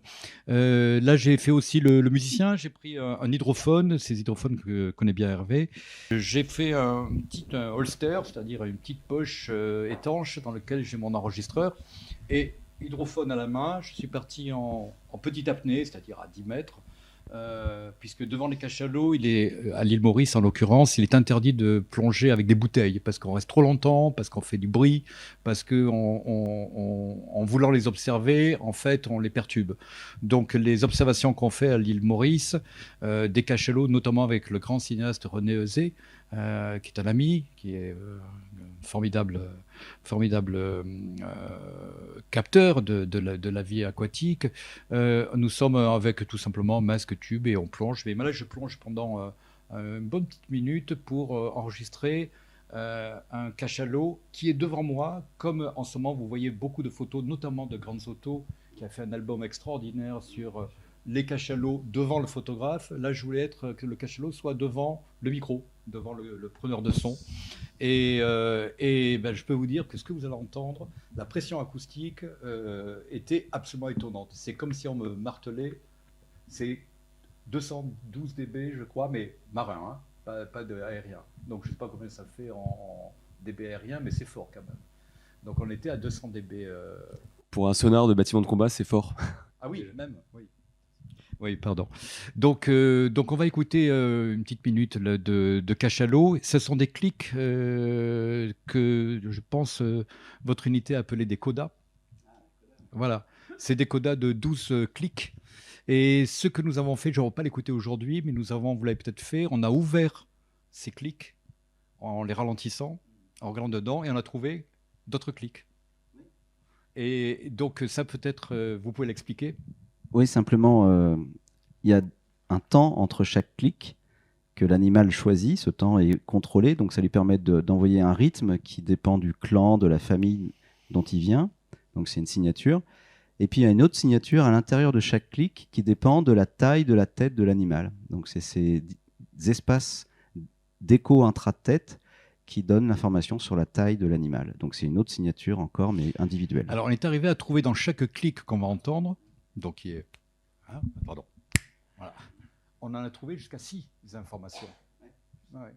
Là, j'ai fait aussi le musicien. J'ai pris un hydrophone, ces hydrophones que connaît bien Hervé. J'ai fait un petit holster, c'est-à-dire une petite poche étanche dans laquelle j'ai mon enregistreur. Et hydrophone à la main, je suis parti en petite apnée, c'est-à-dire à 10 mètres. Puisque devant les cachalots, à l'île Maurice en l'occurrence, il est interdit de plonger avec des bouteilles parce qu'on reste trop longtemps, parce qu'on fait du bruit, parce qu'en voulant les observer, en fait, on les perturbe. Donc les observations qu'on fait à l'île Maurice, des cachalots, notamment avec le grand cinéaste René Euzet, qui est un ami, qui est formidable capteur de la vie aquatique. Nous sommes avec tout simplement masque tube et on plonge. Mais là, je plonge pendant une bonne petite minute pour enregistrer un cachalot qui est devant moi. Comme en ce moment, vous voyez beaucoup de photos, notamment de Grandes Autos, qui a fait un album extraordinaire sur les cachalots devant le photographe. Là, je voulais que le cachalot soit devant le micro, devant le preneur de son. Et ben, je peux vous dire que ce que vous allez entendre, la pression acoustique était absolument étonnante. C'est comme si on me martelait. C'est 212 dB, je crois, mais marin, hein, pas de aérien. Donc je ne sais pas combien ça fait en dB aérien, mais c'est fort quand même. Donc on était à 200 dB. Pour un sonar de bâtiment de combat, c'est fort. Ah oui, même, oui. Oui, pardon. Donc on va écouter une petite minute de cachalot. Ce sont des clics que je pense votre unité a appelé des codas. Voilà, c'est des codas de 12 clics. Et ce que nous avons fait, je ne vais pas l'écouter aujourd'hui, mais vous l'avez peut-être fait, on a ouvert ces clics en les ralentissant, en regardant dedans, et on a trouvé d'autres clics. Et donc ça peut-être, vous pouvez l'expliquer ? Oui, simplement, il y a un temps entre chaque clic que l'animal choisit. Ce temps est contrôlé, donc ça lui permet d'envoyer un rythme qui dépend du clan, de la famille dont il vient. Donc c'est une signature. Et puis il y a une autre signature à l'intérieur de chaque clic qui dépend de la taille de la tête de l'animal. Donc c'est ces espaces d'écho intra-tête qui donnent l'information sur la taille de l'animal. Donc c'est une autre signature encore, mais individuelle. Alors on est arrivé à trouver dans chaque clic qu'on va entendre, donc qui est... Hein, pardon. Voilà. On en a trouvé jusqu'à 6 informations. Ouais.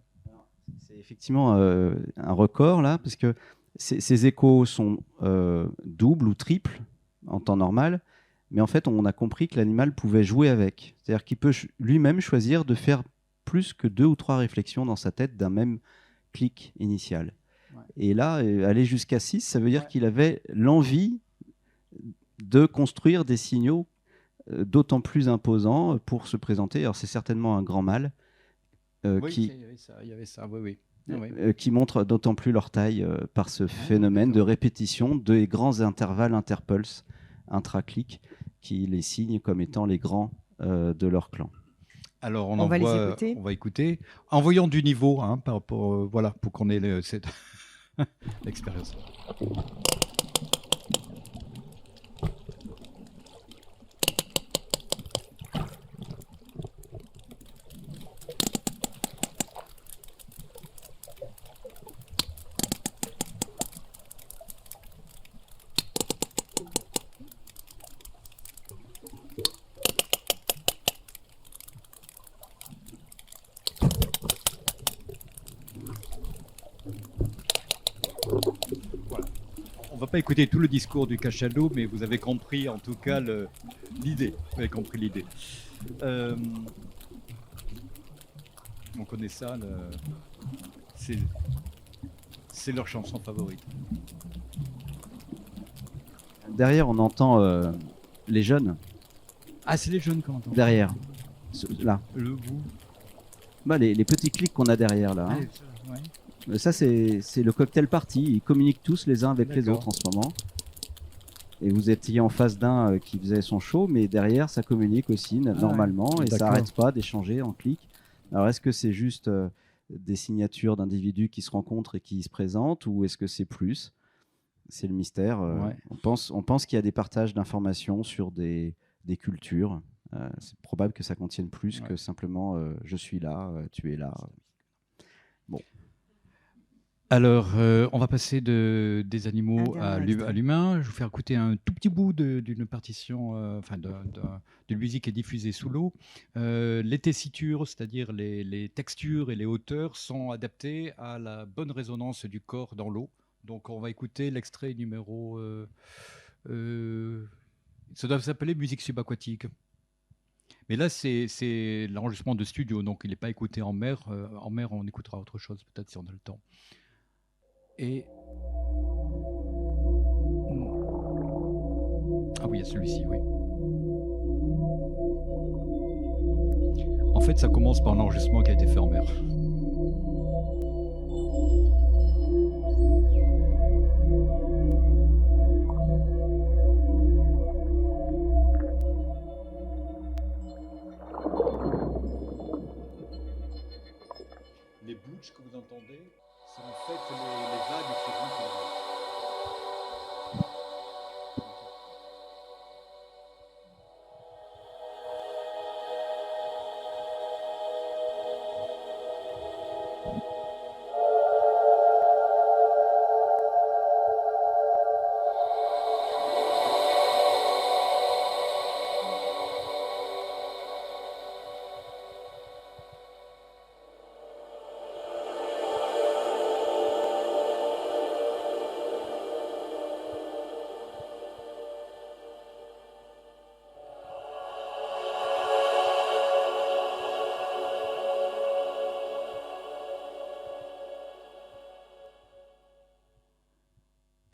C'est effectivement un record là, parce que ces échos sont doubles ou triples en temps normal, mais en fait on a compris que l'animal pouvait jouer avec. C'est-à-dire qu'il peut lui-même choisir de faire plus que 2 ou 3 réflexions dans sa tête d'un même clic initial. Ouais. Et là, aller jusqu'à 6, ça veut dire qu'il avait l'envie de construire des signaux d'autant plus imposants pour se présenter. Alors c'est certainement un grand mâle qui montre d'autant plus leur taille par ce phénomène de répétition des grands intervalles interpulses intra-clics qui les signent comme étant les grands de leur clan. Alors on va écouter. En voyant du niveau, hein, par rapport, voilà, pour qu'on ait cette l'expérience. pas écouté tout le discours du cachalot, mais vous avez compris en tout cas l'idée. Vous avez compris l'idée. On connaît ça, c'est leur chanson favorite. Derrière, on entend les jeunes. Ah, c'est les jeunes qu'on entend. Derrière. Là. Vous. Bah, les petits clics qu'on a derrière là. Hein. Ouais. Ça, c'est le cocktail party. Ils communiquent tous les uns avec les autres en ce moment. Et vous étiez en face d'un qui faisait son show, mais derrière, ça communique aussi normalement et ça n'arrête pas d'échanger en clic. Alors, est-ce que c'est juste des signatures d'individus qui se rencontrent et qui se présentent, ou est-ce que c'est plus? C'est le mystère. On pense qu'il y a des partages d'informations sur des cultures. C'est probable que ça contienne plus que simplement je suis là, tu es là. Bon. Alors, on va passer des animaux à l'humain. Je vais vous faire écouter un tout petit bout d'une partition, d'une musique qui est diffusée sous l'eau. Les tessitures, c'est-à-dire les textures et les hauteurs, sont adaptées à la bonne résonance du corps dans l'eau. Donc, on va écouter l'extrait numéro... ça doit s'appeler musique subaquatique. Mais là, c'est l'enregistrement de studio, donc il n'est pas écouté en mer. En mer, on écoutera autre chose, peut-être, si on a le temps. Et... Ah oui, il y a celui-ci, oui. En fait, ça commence par un enregistrement qui a été fait en mer. Les bouches que vous entendez, c'est en fait les vagues qui rentrent dans l'eau.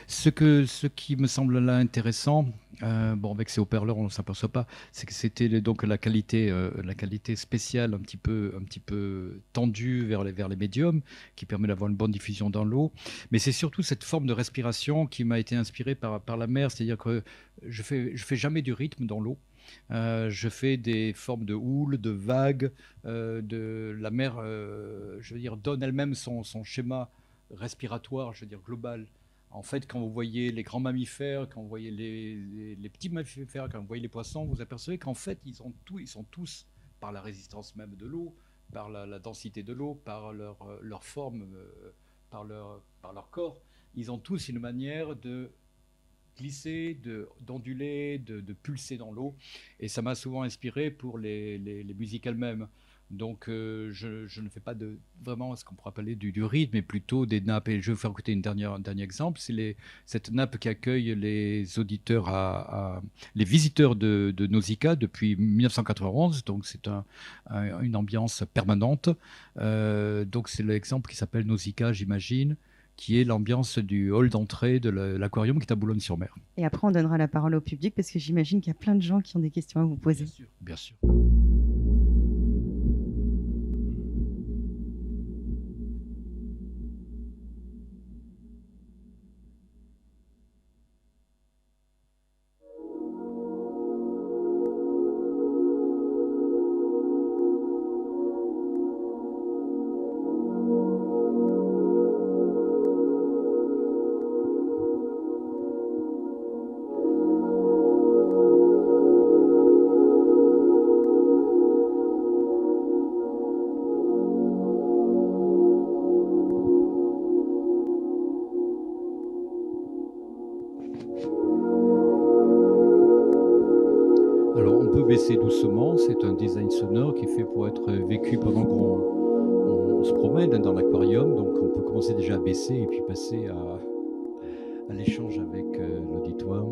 Ce qui me semble là intéressant, avec ces haut-parleurs on ne s'aperçoit pas, c'est que c'était donc la qualité spéciale un petit peu tendue vers les médiums, qui permet d'avoir une bonne diffusion dans l'eau. Mais c'est surtout cette forme de respiration qui m'a été inspirée par la mer, c'est-à-dire que je fais jamais du rythme dans l'eau. Je fais des formes de houle, de vagues, de la mer, donne elle-même son schéma respiratoire, global. En fait, quand vous voyez les grands mammifères, quand vous voyez les petits mammifères, quand vous voyez les poissons, vous apercevez qu'en fait, ils sont tous, par la résistance même de l'eau, par la densité de l'eau, par leur forme, par leur corps, ils ont tous une manière de glisser, d'onduler, de pulser dans l'eau. Et ça m'a souvent inspiré pour les musiques elles-mêmes. Donc, je ne fais pas vraiment ce qu'on pourrait appeler du rythme, mais plutôt des nappes. Et je vais vous faire écouter un dernier exemple. C'est cette nappe qui accueille les auditeurs, les visiteurs de Nausicaa depuis 1991. Donc, c'est une ambiance permanente. Donc, c'est l'exemple qui s'appelle Nausicaa, j'imagine, qui est l'ambiance du hall d'entrée de l'aquarium qui est à Boulogne-sur-Mer. Et après, on donnera la parole au public parce que j'imagine qu'il y a plein de gens qui ont des questions à vous poser. Bien sûr, bien sûr. Baisser doucement, c'est un design sonore qui est fait pour être vécu pendant qu'on se promène dans l'aquarium, donc on peut commencer déjà à baisser et puis passer à à l'échange avec l'auditoire.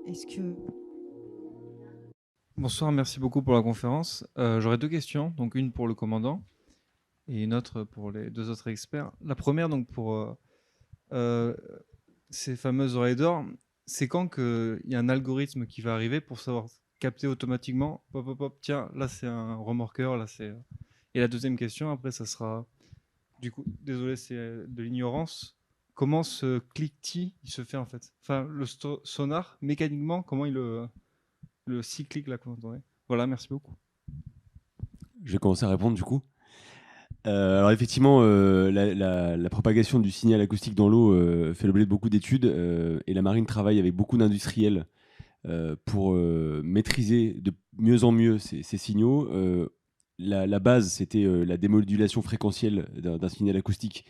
Est-ce que... Bonsoir, merci beaucoup pour la conférence. J'aurais 2 questions, donc une pour le commandant et une autre pour les 2 autres experts. La première, donc pour ces fameuses oreilles d'or, c'est quand qu'il y a un algorithme qui va arriver pour savoir capter automatiquement, hop, hop, hop, tiens, là c'est un remorqueur, là c'est... Et la deuxième question, après, ça sera, du coup, désolé, c'est de l'ignorance. Comment ce click-T, il se fait en fait? Enfin, le sonar, mécaniquement, comment il le cyclique là, comment on dirait. Voilà, merci beaucoup. Je vais commencer à répondre du coup. Alors effectivement, la propagation du signal acoustique dans l'eau fait l'objet de beaucoup d'études et la marine travaille avec beaucoup d'industriels pour maîtriser de mieux en mieux ces signaux. La base, c'était la démodulation fréquentielle d'un signal acoustique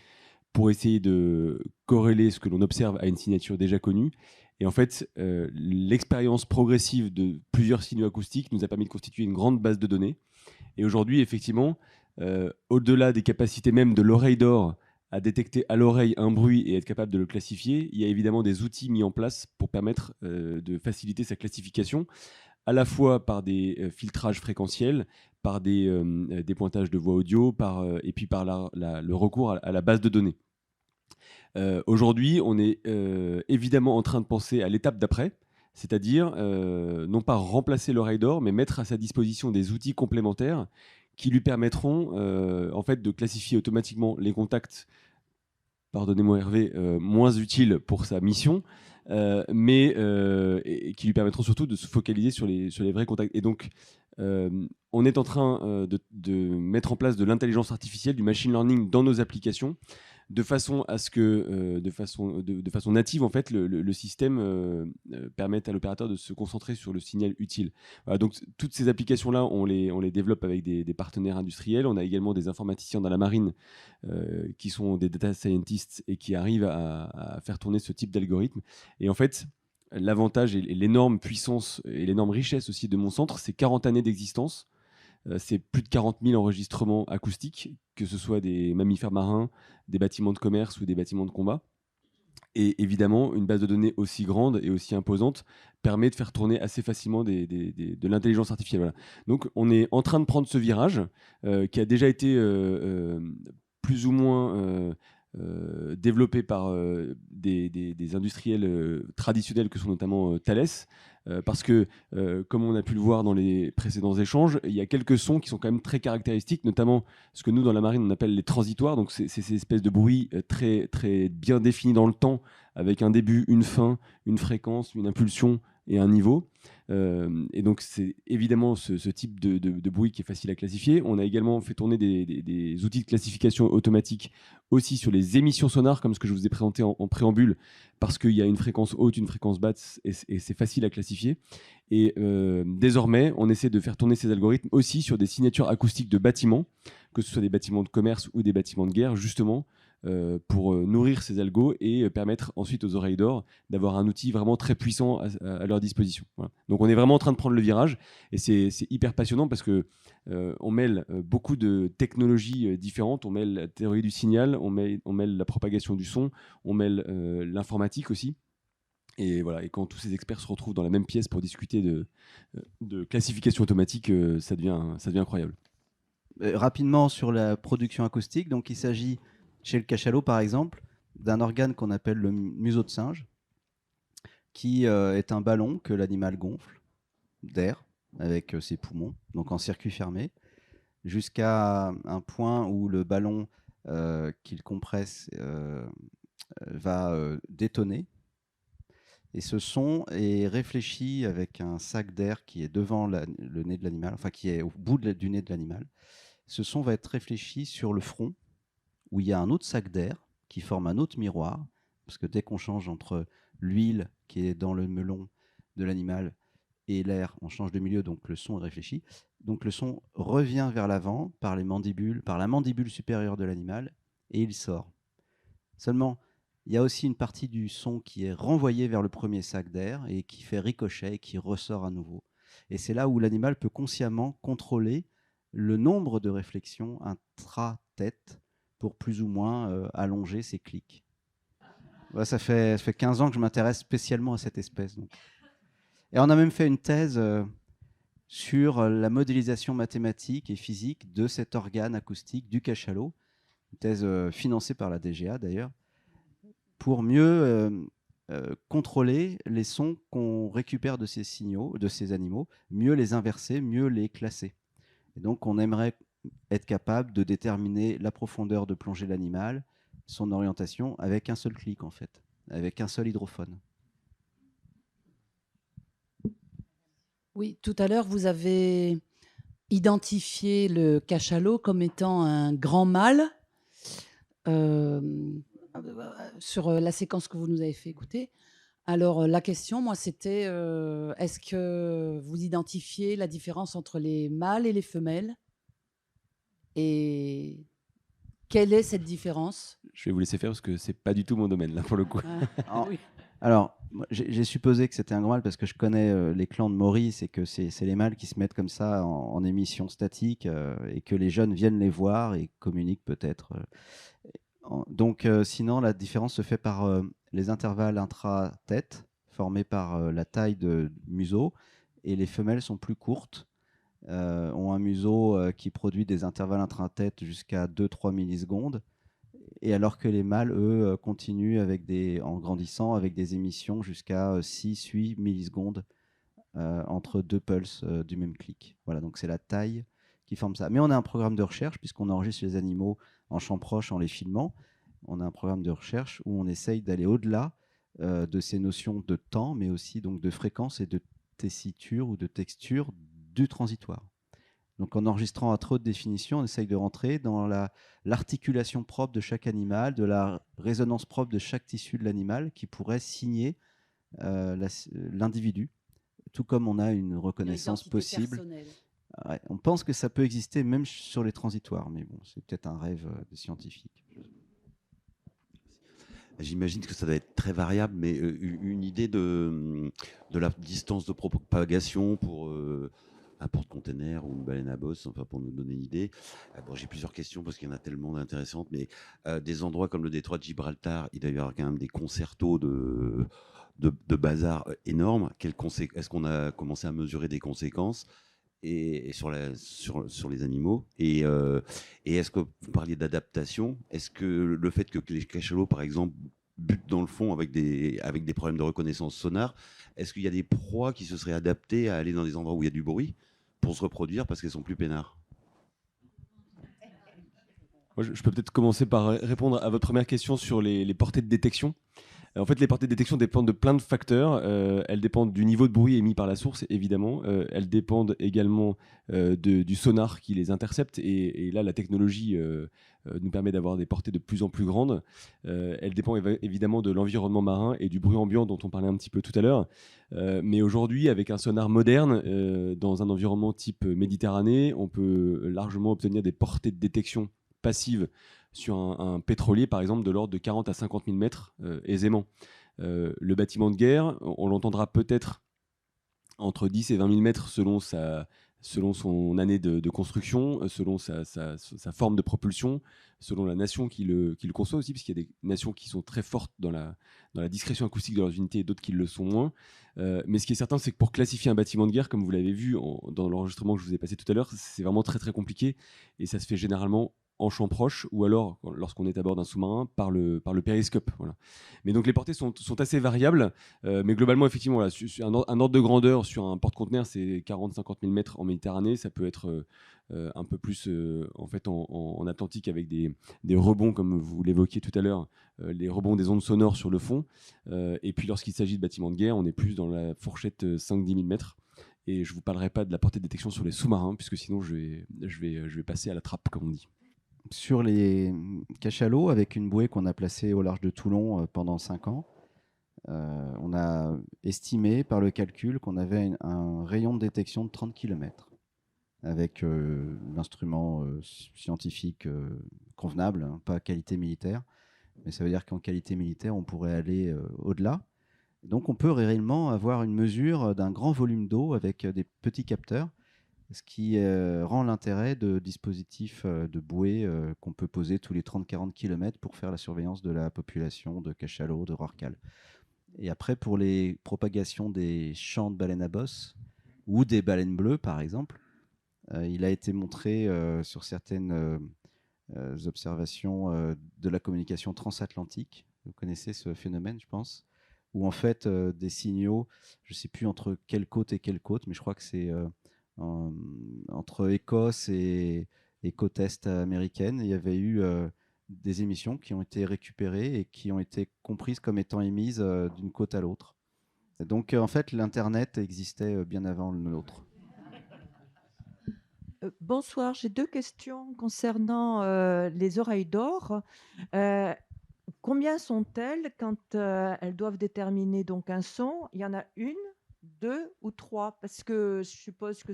pour essayer de corréler ce que l'on observe à une signature déjà connue. Et en fait, l'expérience progressive de plusieurs signaux acoustiques nous a permis de constituer une grande base de données. Et aujourd'hui, effectivement, au-delà des capacités même de l'oreille d'or à détecter à l'oreille un bruit et être capable de le classifier, il y a évidemment des outils mis en place pour permettre de faciliter sa classification, à la fois par des filtrages fréquentiels, par des pointages de voix audio, et puis par le recours à la base de données. Aujourd'hui, on est évidemment en train de penser à l'étape d'après, c'est-à-dire non pas remplacer l'oreille d'or, mais mettre à sa disposition des outils complémentaires qui lui permettront en fait de classifier automatiquement les contacts, pardonnez-moi Hervé, moins utiles pour sa mission, mais et qui lui permettront surtout de se focaliser sur les vrais contacts. Et donc, on est en train de mettre en place de l'intelligence artificielle, du machine learning dans nos applications, de façon à ce que, de façon native, en fait, le système permette à l'opérateur de se concentrer sur le signal utile. Voilà, donc, toutes ces applications-là, on les développe avec des partenaires industriels. On a également des informaticiens dans la marine qui sont des data scientists et qui arrivent à faire tourner ce type d'algorithme. Et en fait, l'avantage et l'énorme puissance et l'énorme richesse aussi de mon centre, c'est 40 années d'existence. C'est plus de 40 000 enregistrements acoustiques, que ce soit des mammifères marins, des bâtiments de commerce ou des bâtiments de combat. Et évidemment, une base de données aussi grande et aussi imposante permet de faire tourner assez facilement de l'intelligence artificielle. Voilà. Donc, on est en train de prendre ce virage qui a déjà été plus ou moins développé par des industriels traditionnels que sont notamment Thales, parce que, comme on a pu le voir dans les précédents échanges, il y a quelques sons qui sont quand même très caractéristiques, notamment ce que nous, dans la marine, on appelle les transitoires. Donc, c'est ces espèces de bruits très, très bien définis dans le temps, avec un début, une fin, une fréquence, une impulsion et un niveau. Et donc, c'est évidemment ce type de bruit qui est facile à classifier. On a également fait tourner des outils de classification automatique aussi sur les émissions sonores, comme ce que je vous ai présenté en préambule, parce qu'il y a une fréquence haute, une fréquence basse, et c'est facile à classifier. Et désormais, on essaie de faire tourner ces algorithmes aussi sur des signatures acoustiques de bâtiments, que ce soit des bâtiments de commerce ou des bâtiments de guerre, justement, pour nourrir ces algos et permettre ensuite aux oreilles d'or d'avoir un outil vraiment très puissant à leur disposition. Voilà. Donc on est vraiment en train de prendre le virage et c'est hyper passionnant parce que on mêle beaucoup de technologies différentes, on mêle la théorie du signal, on mêle la propagation du son, on mêle l'informatique aussi. Et voilà, et quand tous ces experts se retrouvent dans la même pièce pour discuter de classification automatique, ça devient incroyable. Rapidement sur la production acoustique, donc il s'agit chez le cachalot par exemple d'un organe qu'on appelle le museau de singe, qui est un ballon que l'animal gonfle d'air avec ses poumons, donc en circuit fermé, jusqu'à un point où le ballon qu'il compresse va détonner. Et ce son est réfléchi avec un sac d'air qui est devant le nez de l'animal, enfin qui est au bout du nez de l'animal. Ce son va être réfléchi sur le front, où il y a un autre sac d'air qui forme un autre miroir, parce que dès qu'on change entre l'huile qui est dans le melon de l'animal et l'air, on change de milieu, donc le son est réfléchi. Donc le son revient vers l'avant par la mandibule supérieure de l'animal, et il sort. Seulement, il y a aussi une partie du son qui est renvoyée vers le premier sac d'air et qui fait ricochet et qui ressort à nouveau. Et c'est là où l'animal peut consciemment contrôler le nombre de réflexions intra-tête pour plus ou moins allonger ces clics. Ouais, ça fait 15 ans que je m'intéresse spécialement à cette espèce. Donc. Et on a même fait une thèse sur la modélisation mathématique et physique de cet organe acoustique du cachalot, une thèse financée par la DGA d'ailleurs, pour mieux contrôler les sons qu'on récupère de ces signaux, de ces animaux, mieux les inverser, mieux les classer. Et donc on aimerait être capable de déterminer la profondeur de plongée de l'animal, son orientation, avec un seul clic en fait, avec un seul hydrophone. Oui, tout à l'heure, vous avez identifié le cachalot comme étant un grand mâle sur la séquence que vous nous avez fait écouter. Alors, la question, moi, c'était est-ce que vous identifiez la différence entre les mâles et les femelles? Et quelle est cette différence? Je vais vous laisser faire parce que c'est pas du tout mon domaine, là, pour le coup. Oui. Alors, j'ai supposé que c'était un grand mâle parce que je connais les clans de Maurice et que c'est les mâles qui se mettent comme ça en émission statique et que les jeunes viennent les voir et communiquent peut-être. Donc, sinon, la différence se fait par les intervalles intra-tête formés par la taille de museau, et les femelles sont plus courtes, ont un museau qui produit des intervalles intra-tête jusqu'à 2-3 millisecondes, et alors que les mâles, eux, continuent en grandissant avec des émissions jusqu'à 6-8 millisecondes entre deux pulses du même clic. Voilà, donc c'est la taille qui forme ça. Mais on a un programme de recherche, puisqu'on enregistre les animaux en champ proche en les filmant. On a un programme de recherche où on essaye d'aller au-delà de ces notions de temps, mais aussi donc de fréquence et de tessiture ou de texture du transitoire. Donc en enregistrant à trop de définition, on essaye de rentrer dans l'articulation propre de chaque animal, de la résonance propre de chaque tissu de l'animal qui pourrait signer l'individu, tout comme on a une reconnaissance possible. Ouais, on pense que ça peut exister même sur les transitoires, mais bon, c'est peut-être un rêve des scientifiques. J'imagine que ça doit être très variable, mais une idée de la distance de propagation pour un porte-container ou une baleine à bosse, enfin pour nous donner une idée. Bon, j'ai plusieurs questions parce qu'il y en a tellement d'intéressantes, mais des endroits comme le détroit de Gibraltar, il doit y avoir quand même des concertos de bazar énormes. Est-ce qu'on a commencé à mesurer des conséquences et sur les animaux et est-ce que vous parliez d'adaptation? Est-ce que le fait que les cachalots, par exemple, butent dans le fond avec des problèmes de reconnaissance sonore, est-ce qu'il y a des proies qui se seraient adaptées à aller dans des endroits où il y a du bruit pour se reproduire parce qu'elles sont plus peinards? Moi, je peux peut-être commencer par répondre à votre première question sur les portées de détection. En fait, les portées de détection dépendent de plein de facteurs. Elles dépendent du niveau de bruit émis par la source, évidemment. Elles dépendent également du sonar qui les intercepte. Et là, la technologie nous permet d'avoir des portées de plus en plus grandes. Elle dépend évidemment de l'environnement marin et du bruit ambiant dont on parlait un petit peu tout à l'heure. Mais aujourd'hui, avec un sonar moderne, dans un environnement type Méditerranée, on peut largement obtenir des portées de détection passives sur un pétrolier, par exemple, de l'ordre de 40 à 50 000 mètres, aisément. Le bâtiment de guerre, on l'entendra peut-être entre 10 et 20 000 mètres selon son année de construction, selon sa forme de propulsion, selon la nation qui le conçoit aussi, parce qu'il y a des nations qui sont très fortes dans la discrétion acoustique de leurs unités et d'autres qui le sont moins. Mais ce qui est certain, c'est que pour classifier un bâtiment de guerre, comme vous l'avez vu dans l'enregistrement que je vous ai passé tout à l'heure, c'est vraiment très très compliqué, et ça se fait généralement en champ proche, ou alors, lorsqu'on est à bord d'un sous-marin, par le périscope. Voilà. Mais donc les portées sont assez variables, mais globalement, effectivement, là, un ordre de grandeur sur un porte-conteneur, c'est 40-50 000 mètres en Méditerranée. Ça peut être un peu plus en fait, en Atlantique, avec des rebonds, comme vous l'évoquiez tout à l'heure, les rebonds des ondes sonores sur le fond. Et puis lorsqu'il s'agit de bâtiments de guerre, on est plus dans la fourchette 5-10 000 mètres. Et je ne vous parlerai pas de la portée de détection sur les sous-marins, puisque sinon je vais passer à la trappe, comme on dit. Sur les cachalots, avec une bouée qu'on a placée au large de Toulon pendant 5 ans, on a estimé par le calcul qu'on avait un rayon de détection de 30 km, avec l'instrument scientifique convenable, hein, pas qualité militaire, mais ça veut dire qu'en qualité militaire, on pourrait aller au-delà. Donc on peut réellement avoir une mesure d'un grand volume d'eau avec des petits capteurs ce qui rend l'intérêt de dispositifs de bouée qu'on peut poser tous les 30-40 km pour faire la surveillance de la population de cachalot, de rorqual. Et après, pour les propagations des champs de baleines à bosse ou des baleines bleues, par exemple, il a été montré sur certaines observations de la communication transatlantique. Vous connaissez ce phénomène, je pense, où en fait des signaux, je ne sais plus entre quelle côte et quelle côte, mais je crois que c'est entre Écosse et côte est américaine. Il y avait eu des émissions qui ont été récupérées et qui ont été comprises comme étant émises d'une côte à l'autre. Donc en fait, l'Internet existait bien avant le nôtre. Bonsoir, j'ai 2 questions concernant les oreilles d'or. Combien sont-elles quand elles doivent déterminer donc un son? Il y en a 1, 2 ou 3? Parce que je suppose que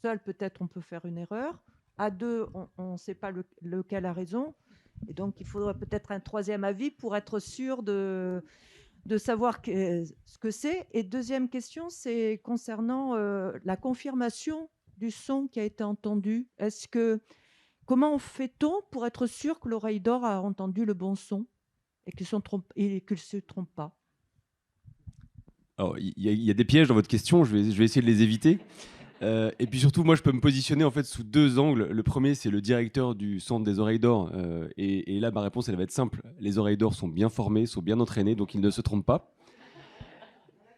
seul peut-être on peut faire une erreur. À 2, on ne sait pas lequel a raison. Et donc il faudra peut-être un 3e avis pour être sûr de savoir ce que c'est. Et deuxième question, c'est concernant la confirmation du son qui a été entendu. Comment fait-on pour être sûr que l'oreille d'or a entendu le bon son et qu'il ne se trompe pas? Alors, il y a des pièges dans votre question, je vais essayer de les éviter. Et puis surtout, moi, je peux me positionner en fait sous 2 angles. Le premier, c'est le directeur du centre des oreilles d'or. Et là, ma réponse, elle va être simple. Les oreilles d'or sont bien formées, sont bien entraînées, donc ils ne se trompent pas.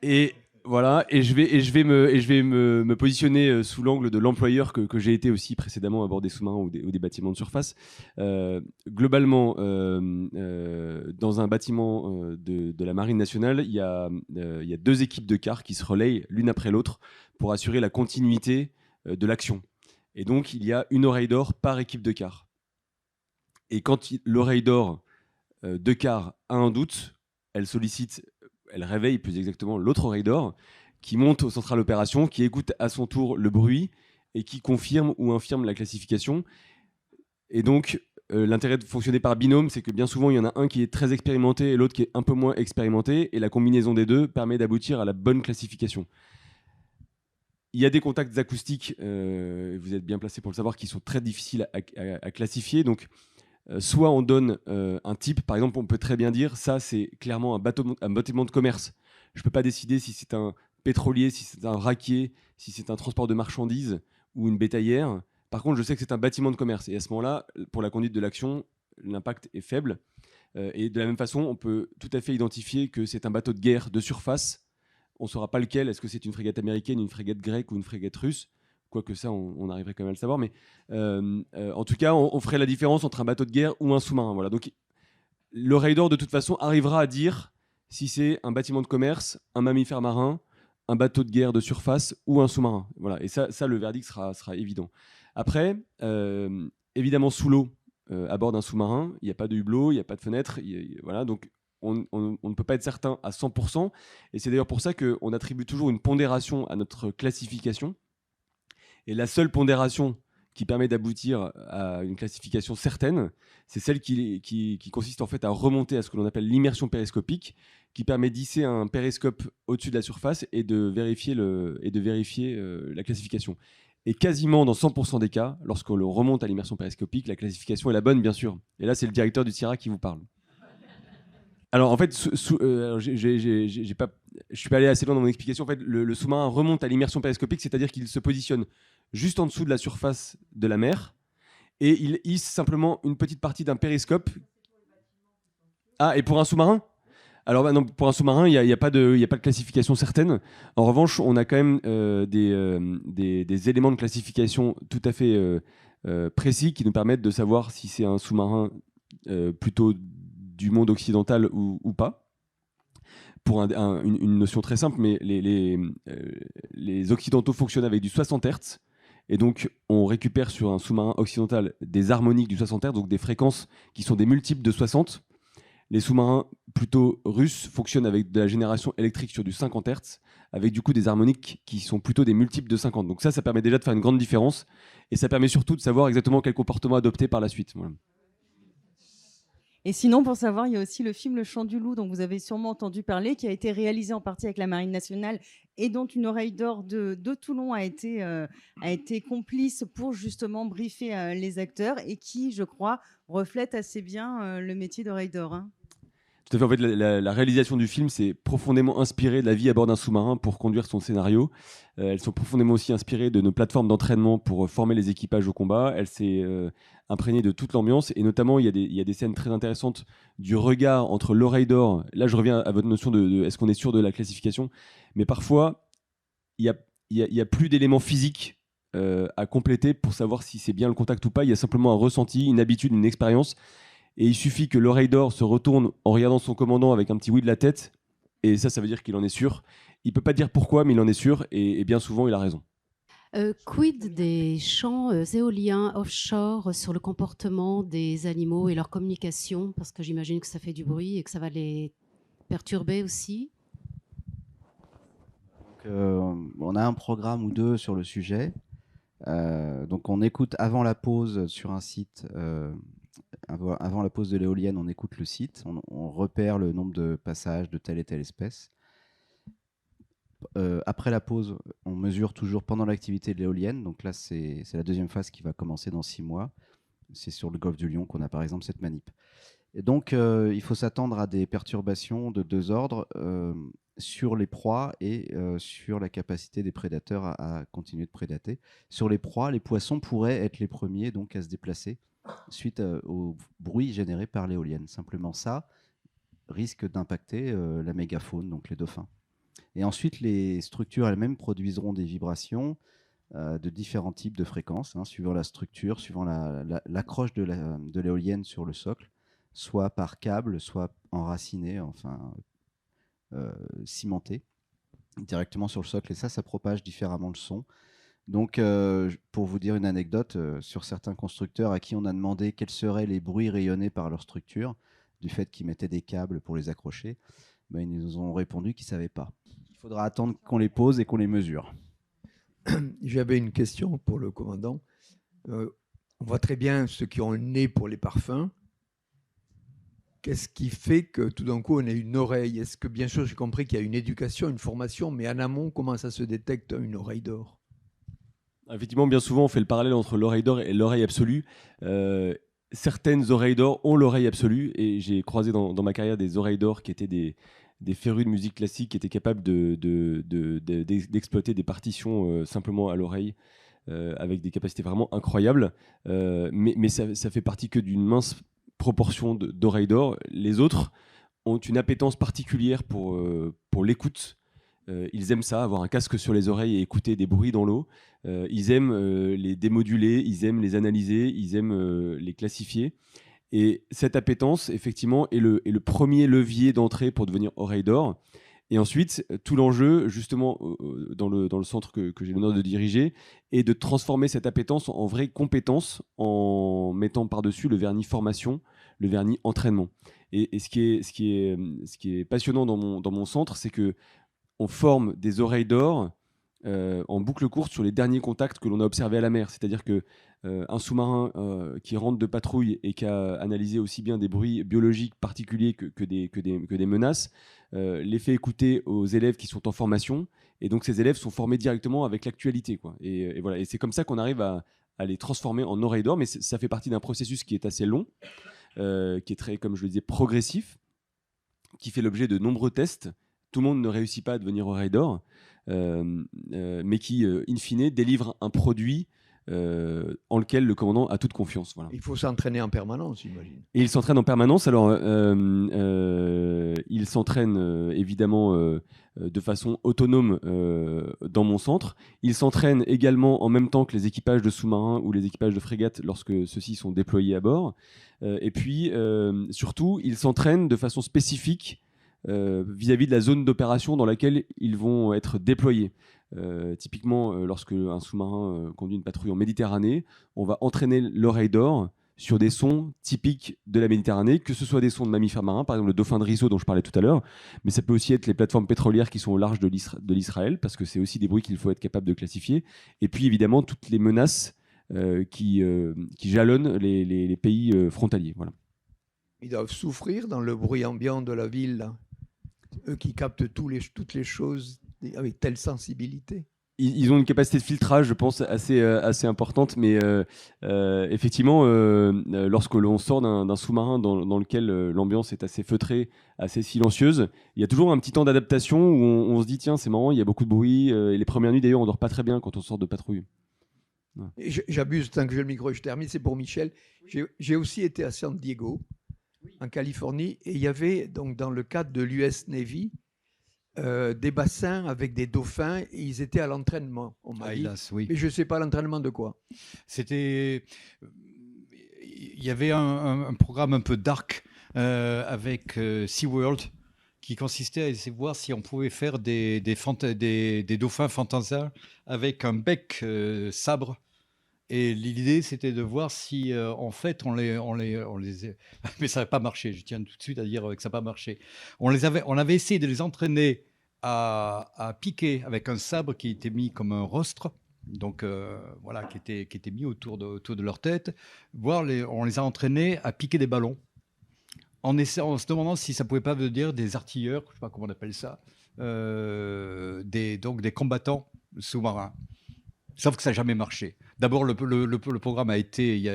Et voilà, et je vais me positionner sous l'angle de l'employeur que j'ai été aussi précédemment à bord des sous-marins ou des bâtiments de surface. Globalement, dans un bâtiment de la Marine nationale, il y a 2 équipes de car qui se relayent l'une après l'autre pour assurer la continuité de l'action. Et donc, il y a une oreille d'or par équipe de car. Et quand l'oreille d'or de car a un doute, elle réveille plus exactement l'autre oreille d'or qui monte aux centrales opérations, qui écoute à son tour le bruit et qui confirme ou infirme la classification. Et donc, l'intérêt de fonctionner par binôme, c'est que bien souvent, il y en a un qui est très expérimenté et l'autre qui est un peu moins expérimenté. Et la combinaison des deux permet d'aboutir à la bonne classification. Il y a des contacts acoustiques, vous êtes bien placé pour le savoir, qui sont très difficiles à classifier. Donc, soit on donne un type, par exemple, on peut très bien dire ça, c'est clairement un bâtiment de commerce. Je ne peux pas décider si c'est un pétrolier, si c'est un raquier, si c'est un transport de marchandises ou une bétaillère. Par contre, je sais que c'est un bâtiment de commerce. Et à ce moment-là, pour la conduite de l'action, l'impact est faible. Et de la même façon, on peut tout à fait identifier que c'est un bateau de guerre de surface. On ne saura pas lequel. Est-ce que c'est une frégate américaine, une frégate grecque ou une frégate russe? Quoique ça, on arriverait quand même à le savoir. Mais en tout cas, on ferait la différence entre un bateau de guerre ou un sous-marin. Voilà. Donc, l'oreille d'or, de toute façon, arrivera à dire si c'est un bâtiment de commerce, un mammifère marin, un bateau de guerre de surface ou un sous-marin. Voilà. Et ça, le verdict sera évident. Après, évidemment, sous l'eau, à bord d'un sous-marin, il n'y a pas de hublot, il n'y a pas de fenêtre. Voilà. Donc, on ne peut pas être certain à 100%. Et c'est d'ailleurs pour ça qu'on attribue toujours une pondération à notre classification. Et la seule pondération qui permet d'aboutir à une classification certaine, c'est celle qui consiste en fait à remonter à ce que l'on appelle l'immersion périscopique, qui permet d'hisser un périscope au-dessus de la surface et de vérifier la classification. Et quasiment dans 100% des cas, lorsqu'on le remonte à l'immersion périscopique, la classification est la bonne, bien sûr. Et là, c'est le directeur du CIRA qui vous parle. Alors en fait, je suis pas allé assez loin dans mon explication. En fait, le sous-marin remonte à l'immersion périscopique, c'est-à-dire qu'il se positionne juste en dessous de la surface de la mer et il hisse simplement une petite partie d'un périscope. Ah, et pour un sous-marin? Alors non, pour un sous-marin, il n'y a pas de classification certaine. En revanche, on a quand même des éléments de classification tout à fait précis qui nous permettent de savoir si c'est un sous-marin plutôt du monde occidental ou pas. Pour une notion très simple, mais les occidentaux fonctionnent avec du 60 Hz, et donc on récupère sur un sous-marin occidental des harmoniques du 60 Hz, donc des fréquences qui sont des multiples de 60. Les sous-marins plutôt russes fonctionnent avec de la génération électrique sur du 50 Hz, avec du coup des harmoniques qui sont plutôt des multiples de 50. Donc ça permet déjà de faire une grande différence, et ça permet surtout de savoir exactement quel comportement adopter par la suite. Voilà. Et sinon, pour savoir, il y a aussi le film Le Chant du Loup, dont vous avez sûrement entendu parler, qui a été réalisé en partie avec la Marine nationale et dont une oreille d'or de Toulon a été complice pour justement briefer les acteurs et qui, je crois, reflète assez bien le métier d'oreille d'or. Hein. Tout à fait. En fait, la réalisation du film s'est profondément inspirée de la vie à bord d'un sous-marin pour conduire son scénario. Elles sont profondément aussi inspirées de nos plateformes d'entraînement pour former les équipages au combat. Elle s'est imprégnée de toute l'ambiance et notamment il y a des scènes très intéressantes du regard entre l'oreille d'or. Là, je reviens à votre notion de est-ce qu'on est sûr de la classification, mais parfois il y a plus d'éléments physiques à compléter pour savoir si c'est bien le contact ou pas. Il y a simplement un ressenti, une habitude, une expérience. Et il suffit que l'oreille d'or se retourne en regardant son commandant avec un petit oui de la tête, et ça veut dire qu'il en est sûr. Il peut pas dire pourquoi, mais il en est sûr, et bien souvent, il a raison. Quid des champs éoliens offshore sur le comportement des animaux et leur communication? Parce que j'imagine que ça fait du bruit et que ça va les perturber aussi. Donc, on a un programme ou deux sur le sujet. Donc on écoute avant la pause sur un site... Avant la pause de l'éolienne, on écoute le site, on repère le nombre de passages de telle et telle espèce. Après la pause, on mesure toujours pendant l'activité de l'éolienne. Donc là, c'est la deuxième phase qui va commencer dans 6 mois. C'est sur le golfe du Lion qu'on a par exemple cette manip. Et donc, il faut s'attendre à des perturbations de 2 ordres sur les proies et sur la capacité des prédateurs à continuer de prédater. Sur les proies, les poissons pourraient être les premiers donc, à se déplacer suite au bruit généré par l'éolienne. Simplement ça risque d'impacter la mégafaune, donc les dauphins. Et ensuite, les structures elles-mêmes produiront des vibrations de différents types de fréquences, suivant la structure, suivant l'accroche de l'éolienne sur le socle, soit par câble, soit enraciné, enfin cimenté directement sur le socle. Et ça propage différemment le son. Donc, pour vous dire une anecdote, sur certains constructeurs à qui on a demandé quels seraient les bruits rayonnés par leur structure, du fait qu'ils mettaient des câbles pour les accrocher, ils nous ont répondu qu'ils ne savaient pas. Il faudra attendre qu'on les pose et qu'on les mesure. J'avais une question pour le commandant. On voit très bien ceux qui ont le nez pour les parfums. Qu'est-ce qui fait que tout d'un coup on a une oreille? Est-ce que, bien sûr, j'ai compris qu'il y a une éducation, une formation, mais en amont, comment ça se détecte une oreille d'or? Effectivement, bien souvent, on fait le parallèle entre l'oreille d'or et l'oreille absolue. Certaines oreilles d'or ont l'oreille absolue, et j'ai croisé dans ma carrière des oreilles d'or qui étaient des férus de musique classique qui étaient capables d'exploiter des partitions simplement à l'oreille, avec des capacités vraiment incroyables. Mais ça fait partie que d'une mince proportion d'oreilles d'or. Les autres ont une appétence particulière pour l'écoute. Ils aiment ça, avoir un casque sur les oreilles et écouter des bruits dans l'eau. Ils aiment les démoduler, ils aiment les analyser, ils aiment les classifier. Et cette appétence, effectivement, est le premier levier d'entrée pour devenir oreille d'or. Et ensuite, tout l'enjeu, justement, dans le centre que j'ai l'honneur de diriger, est de transformer cette appétence en vraie compétence en mettant par-dessus le vernis formation, le vernis entraînement. Et ce qui est passionnant dans mon centre, c'est que on forme des oreilles d'or en boucle courte sur les derniers contacts que l'on a observés à la mer. C'est-à-dire qu'un sous-marin qui rentre de patrouille et qui a analysé aussi bien des bruits biologiques particuliers que des menaces, les fait écouter aux élèves qui sont en formation. Et donc ces élèves sont formés directement avec l'actualité, quoi. Et voilà. Et c'est comme ça qu'on arrive à les transformer en oreilles d'or. Mais ça fait partie d'un processus qui est assez long, qui est très, comme je le disais, progressif, qui fait l'objet de nombreux tests. Tout le monde ne réussit pas à devenir oreille d'or, mais qui, in fine, délivre un produit en lequel le commandant a toute confiance. Voilà. Il faut s'entraîner en permanence, j'imagine. Et il s'entraîne en permanence. Alors, il s'entraîne évidemment de façon autonome dans mon centre. Il s'entraîne également en même temps que les équipages de sous-marins ou les équipages de frégates lorsque ceux-ci sont déployés à bord. Et puis, surtout, il s'entraîne de façon spécifique vis-à-vis de la zone d'opération dans laquelle ils vont être déployés. Typiquement, lorsque un sous-marin conduit une patrouille en Méditerranée, on va entraîner l'oreille d'or sur des sons typiques de la Méditerranée, que ce soit des sons de mammifères marins, par exemple le dauphin de Risso dont je parlais tout à l'heure, mais ça peut aussi être les plateformes pétrolières qui sont au large de l'Israël, parce que c'est aussi des bruits qu'il faut être capable de classifier, et puis évidemment toutes les menaces qui jalonnent les pays frontaliers. Voilà. Ils doivent souffrir dans le bruit ambiant de la ville, là. Eux qui captent toutes les choses avec telle sensibilité. Ils ont une capacité de filtrage, je pense, assez importante, mais effectivement, lorsque l'on sort d'un sous-marin dans lequel l'ambiance est assez feutrée, assez silencieuse, il y a toujours un petit temps d'adaptation où on se dit, tiens, c'est marrant, il y a beaucoup de bruit, et les premières nuits, d'ailleurs, on dort pas très bien quand on sort de patrouille. Ouais. J'abuse tant que j'ai le micro et je termine, c'est pour Michel. J'ai aussi été à San Diego, en Californie, et il y avait, donc, dans le cadre de l'US Navy, des bassins avec des dauphins et ils étaient à l'entraînement, on m'a dit. Hélas, oui. Mais je ne sais pas l'entraînement de quoi. Il y avait un programme un peu dark avec SeaWorld qui consistait à essayer de voir si on pouvait faire des dauphins fantasia avec un bec sabre. Et l'idée, c'était de voir si, en fait, on les... Mais ça n'a pas marché, je tiens tout de suite à dire que ça n'a pas marché. On avait essayé de les entraîner à piquer avec un sabre qui était mis comme un rostre, donc voilà, qui était mis autour de leur tête. On les a entraînés à piquer des ballons, en se demandant si ça ne pouvait pas dire des artilleurs, je ne sais pas comment on appelle ça, donc des combattants sous-marins. Sauf que ça n'a jamais marché. D'abord, le programme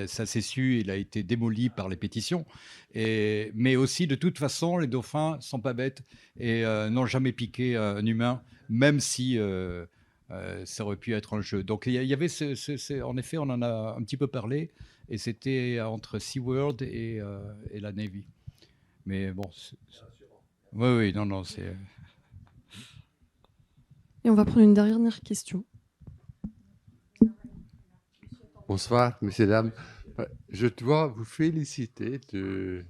ça s'est su, il a été démoli par les pétitions. Mais aussi, de toute façon, les dauphins ne sont pas bêtes et n'ont jamais piqué un humain, même si ça aurait pu être un jeu. Donc, il y avait en effet, on en a un petit peu parlé, et c'était entre SeaWorld et la Navy. Mais bon, oui, non, c'est... Et on va prendre une dernière question. Bonsoir, messieurs, dames. Je dois vous féliciter de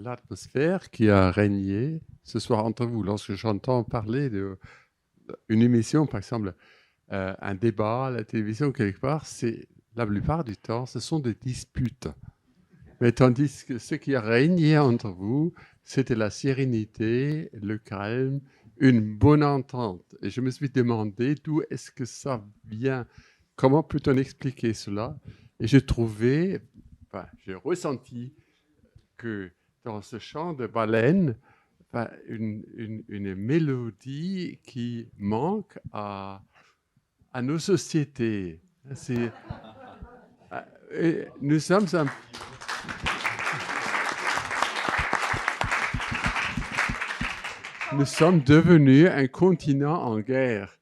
l'atmosphère qui a régné ce soir entre vous. Lorsque j'entends parler d'une émission, par exemple, un débat à la télévision quelque part, la plupart du temps, ce sont des disputes. Mais tandis que ce qui a régné entre vous, c'était la sérénité, le calme, une bonne entente. Et je me suis demandé d'où est-ce que ça vient. Comment peut-on expliquer cela? Et j'ai ressenti que dans ce chant de baleine, une mélodie qui manque à nos sociétés. Nous sommes devenus un continent en guerre.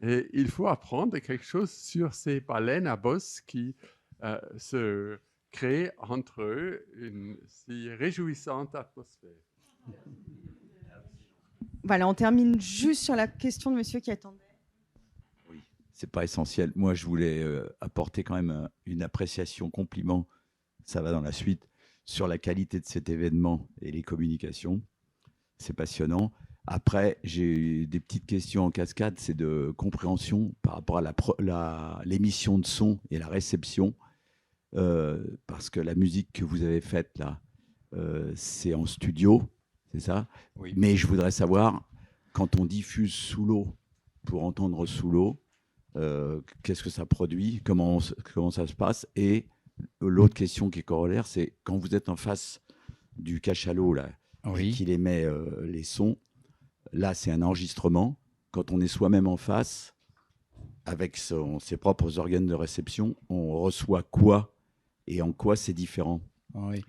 Et il faut apprendre quelque chose sur ces baleines à bosse qui se créent entre eux une si réjouissante atmosphère. Voilà, on termine juste sur la question de monsieur qui attendait. Oui, c'est pas essentiel. Moi, je voulais apporter quand même une appréciation, compliment, ça va dans la suite, sur la qualité de cet événement et les communications. C'est passionnant. Après, j'ai des petites questions en cascade, c'est de compréhension par rapport à l'émission de son et la réception, parce que la musique que vous avez faite là, c'est en studio, c'est ça? Oui. Mais je voudrais savoir, quand on diffuse sous l'eau, pour entendre sous l'eau, qu'est-ce que ça produit, comment ça se passe? Et l'autre question qui est corollaire, c'est quand vous êtes en face du cachalot là, oui, qu'il émet les sons. Là, c'est un enregistrement. Quand on est soi-même en face, avec ses propres organes de réception, on reçoit quoi et en quoi c'est différent? Oui.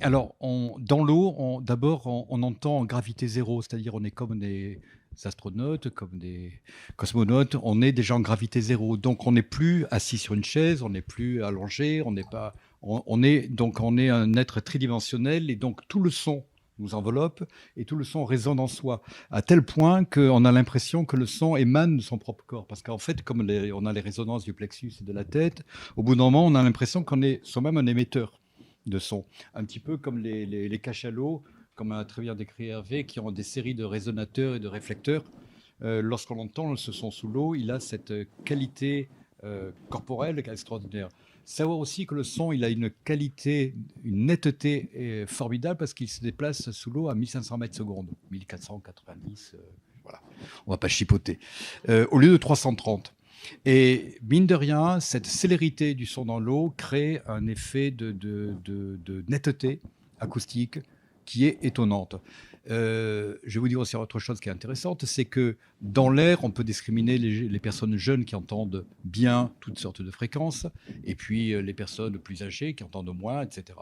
Alors, dans l'eau, d'abord, on entend gravité zéro, c'est-à-dire on est comme des astronautes, comme des cosmonautes, on est déjà en gravité zéro. Donc, on n'est plus assis sur une chaise, on n'est plus allongé, on est un être tridimensionnel, et donc tout le son nous enveloppe et tout le son résonne en soi, à tel point qu'on a l'impression que le son émane de son propre corps. Parce qu'en fait, comme on a les résonances du plexus et de la tête, au bout d'un moment, on a l'impression qu'on est soi-même un émetteur de son. Un petit peu comme les cachalots, comme a très bien décrit Hervé, qui ont des séries de résonateurs et de réflecteurs. Lorsqu'on entend ce son sous l'eau, il a cette qualité corporelle extraordinaire. Savoir aussi que le son, il a une qualité, une netteté formidable parce qu'il se déplace sous l'eau à 1500 mètres secondes, 1490, voilà, on va pas chipoter, au lieu de 330. Et mine de rien, cette célérité du son dans l'eau crée un effet de netteté acoustique qui est étonnante. Je vais vous dire aussi autre chose qui est intéressante, c'est que dans l'air, on peut discriminer les personnes jeunes qui entendent bien toutes sortes de fréquences, et puis les personnes plus âgées qui entendent moins, etc.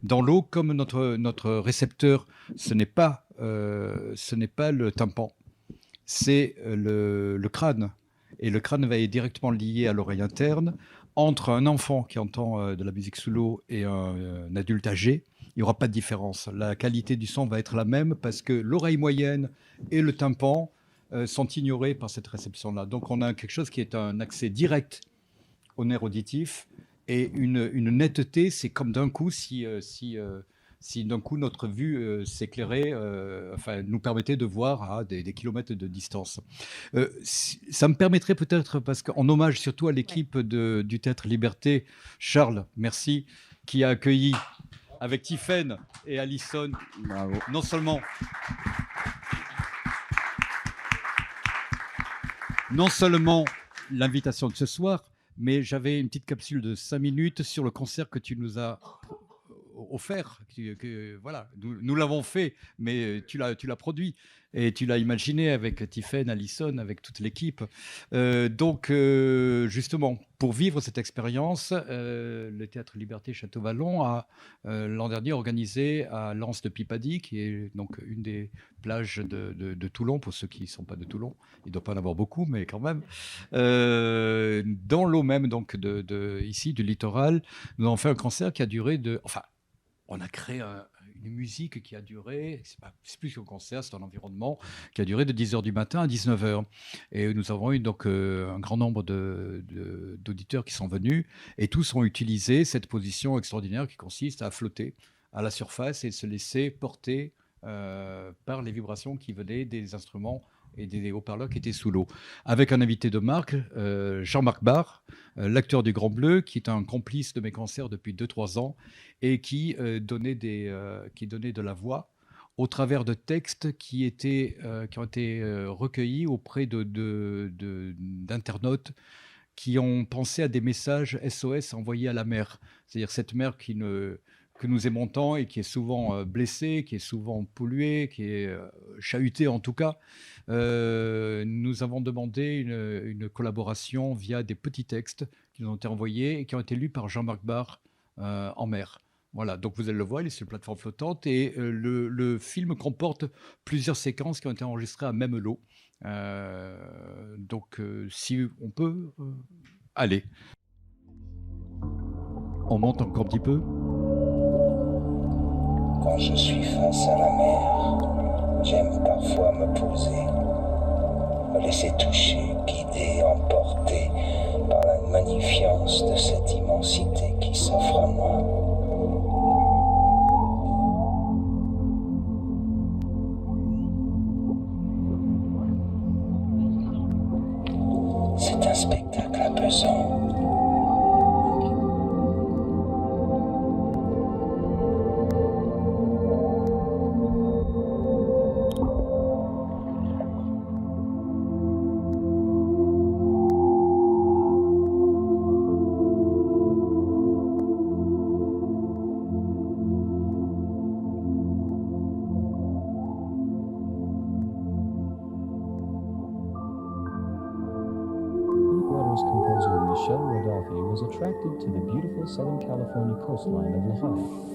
Dans l'eau, comme notre récepteur, ce n'est pas le tympan, c'est le crâne. Et le crâne va être directement lié à l'oreille interne. Entre un enfant qui entend de la musique sous l'eau et un adulte âgé, il n'y aura pas de différence. La qualité du son va être la même parce que l'oreille moyenne et le tympan sont ignorés par cette réception-là. Donc on a quelque chose qui est un accès direct au nerf auditif et une netteté. C'est comme d'un coup si d'un coup notre vue s'éclairait, nous permettait de voir à des kilomètres de distance. Ça me permettrait peut-être, parce qu'en hommage surtout à l'équipe du Théâtre Liberté, Charles, merci, qui a accueilli avec Tiffaine et Alison, non seulement l'invitation de ce soir, mais j'avais une petite capsule de 5 minutes sur le concert que tu nous as offert. Voilà, nous l'avons fait, mais tu l'as produit et tu l'as imaginé avec Tiffaine, Alison, avec toute l'équipe. Donc, justement, pour vivre cette expérience, le Théâtre Liberté Château-Vallon a l'an dernier organisé à l'Anse de Pipadie, qui est donc une des plages de Toulon, pour ceux qui ne sont pas de Toulon. Il ne doit pas en avoir beaucoup, mais quand même. Dans l'eau même, donc ici, du littoral, nous avons fait un concert qui a duré on a créé une musique qui a duré, c'est plus qu'un concert, c'est un environnement qui a duré de 10h du matin à 19h. Et nous avons eu donc un grand nombre d'auditeurs qui sont venus et tous ont utilisé cette position extraordinaire qui consiste à flotter à la surface et se laisser porter par les vibrations qui venaient des instruments et des haut-parleurs qui étaient sous l'eau. Avec un invité de marque, Jean-Marc Barr, l'acteur du Grand Bleu, qui est un complice de mes concerts depuis 2-3 ans et qui donnait de la voix au travers de textes qui ont été recueillis auprès d'internautes qui ont pensé à des messages SOS envoyés à la mer. C'est-à-dire cette mer que nous aimons tant et qui est souvent blessée, qui est souvent polluée, qui est chahutée en tout cas. Nous avons demandé une collaboration via des petits textes qui nous ont été envoyés et qui ont été lus par Jean-Marc Barr en mer. Voilà, donc vous allez le voir, il est sur une plateforme flottante et le film comporte plusieurs séquences qui ont été enregistrées à Même-l'eau. Donc si on peut, allez. On monte encore un petit peu. Quand je suis face à la mer, j'aime parfois me poser, me laisser toucher, guider, emporter par la magnifience de cette immensité qui s'offre à moi. C'est un spectacle apaisant. Composer Michel Rodolphe was attracted to the beautiful Southern California coastline of Lehigh.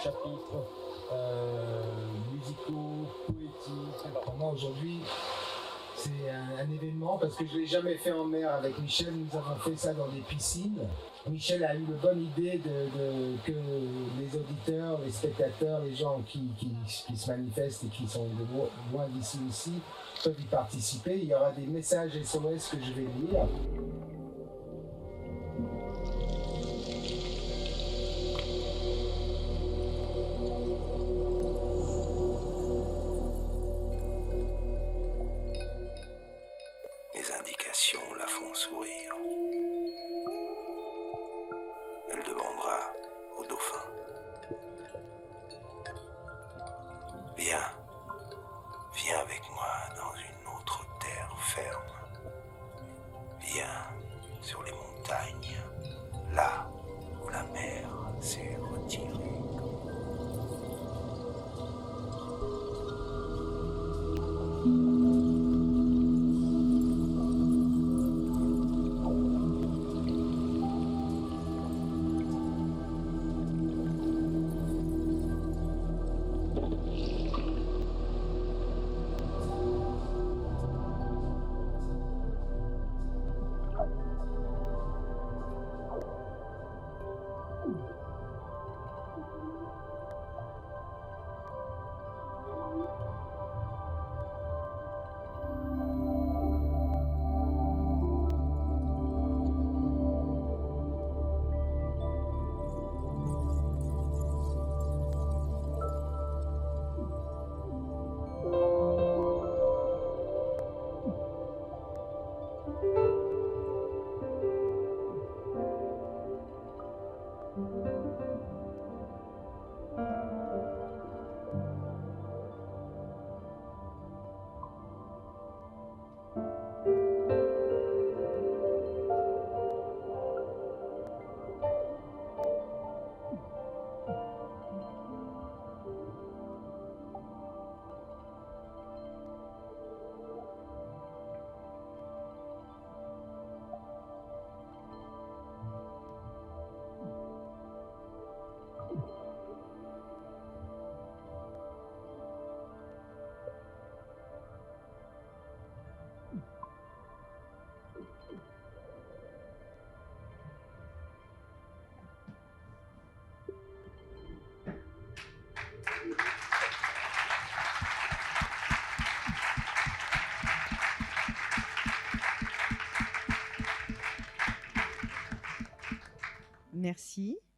chapitres musicaux, poétiques. Pour moi aujourd'hui, c'est un événement parce que je ne l'ai jamais fait en mer avec Michel. Nous avons fait ça dans des piscines. Michel a eu la bonne idée que les auditeurs, les spectateurs, les gens qui se manifestent et qui sont de loin d'ici aussi peuvent y participer. Il y aura des messages SOS que je vais lire. Les indications la font sourire. Elle demandera au dauphin. Viens avec moi dans une autre terre ferme. Viens sur les montagnes, là où la mer s'est retirée.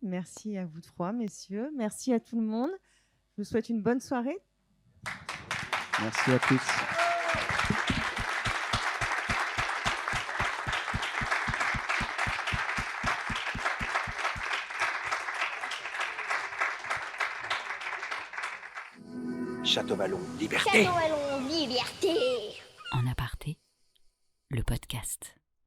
Merci à vous trois, messieurs. Merci à tout le monde. Je vous souhaite une bonne soirée. Merci à tous. Château Vallon, liberté. En aparté, le podcast.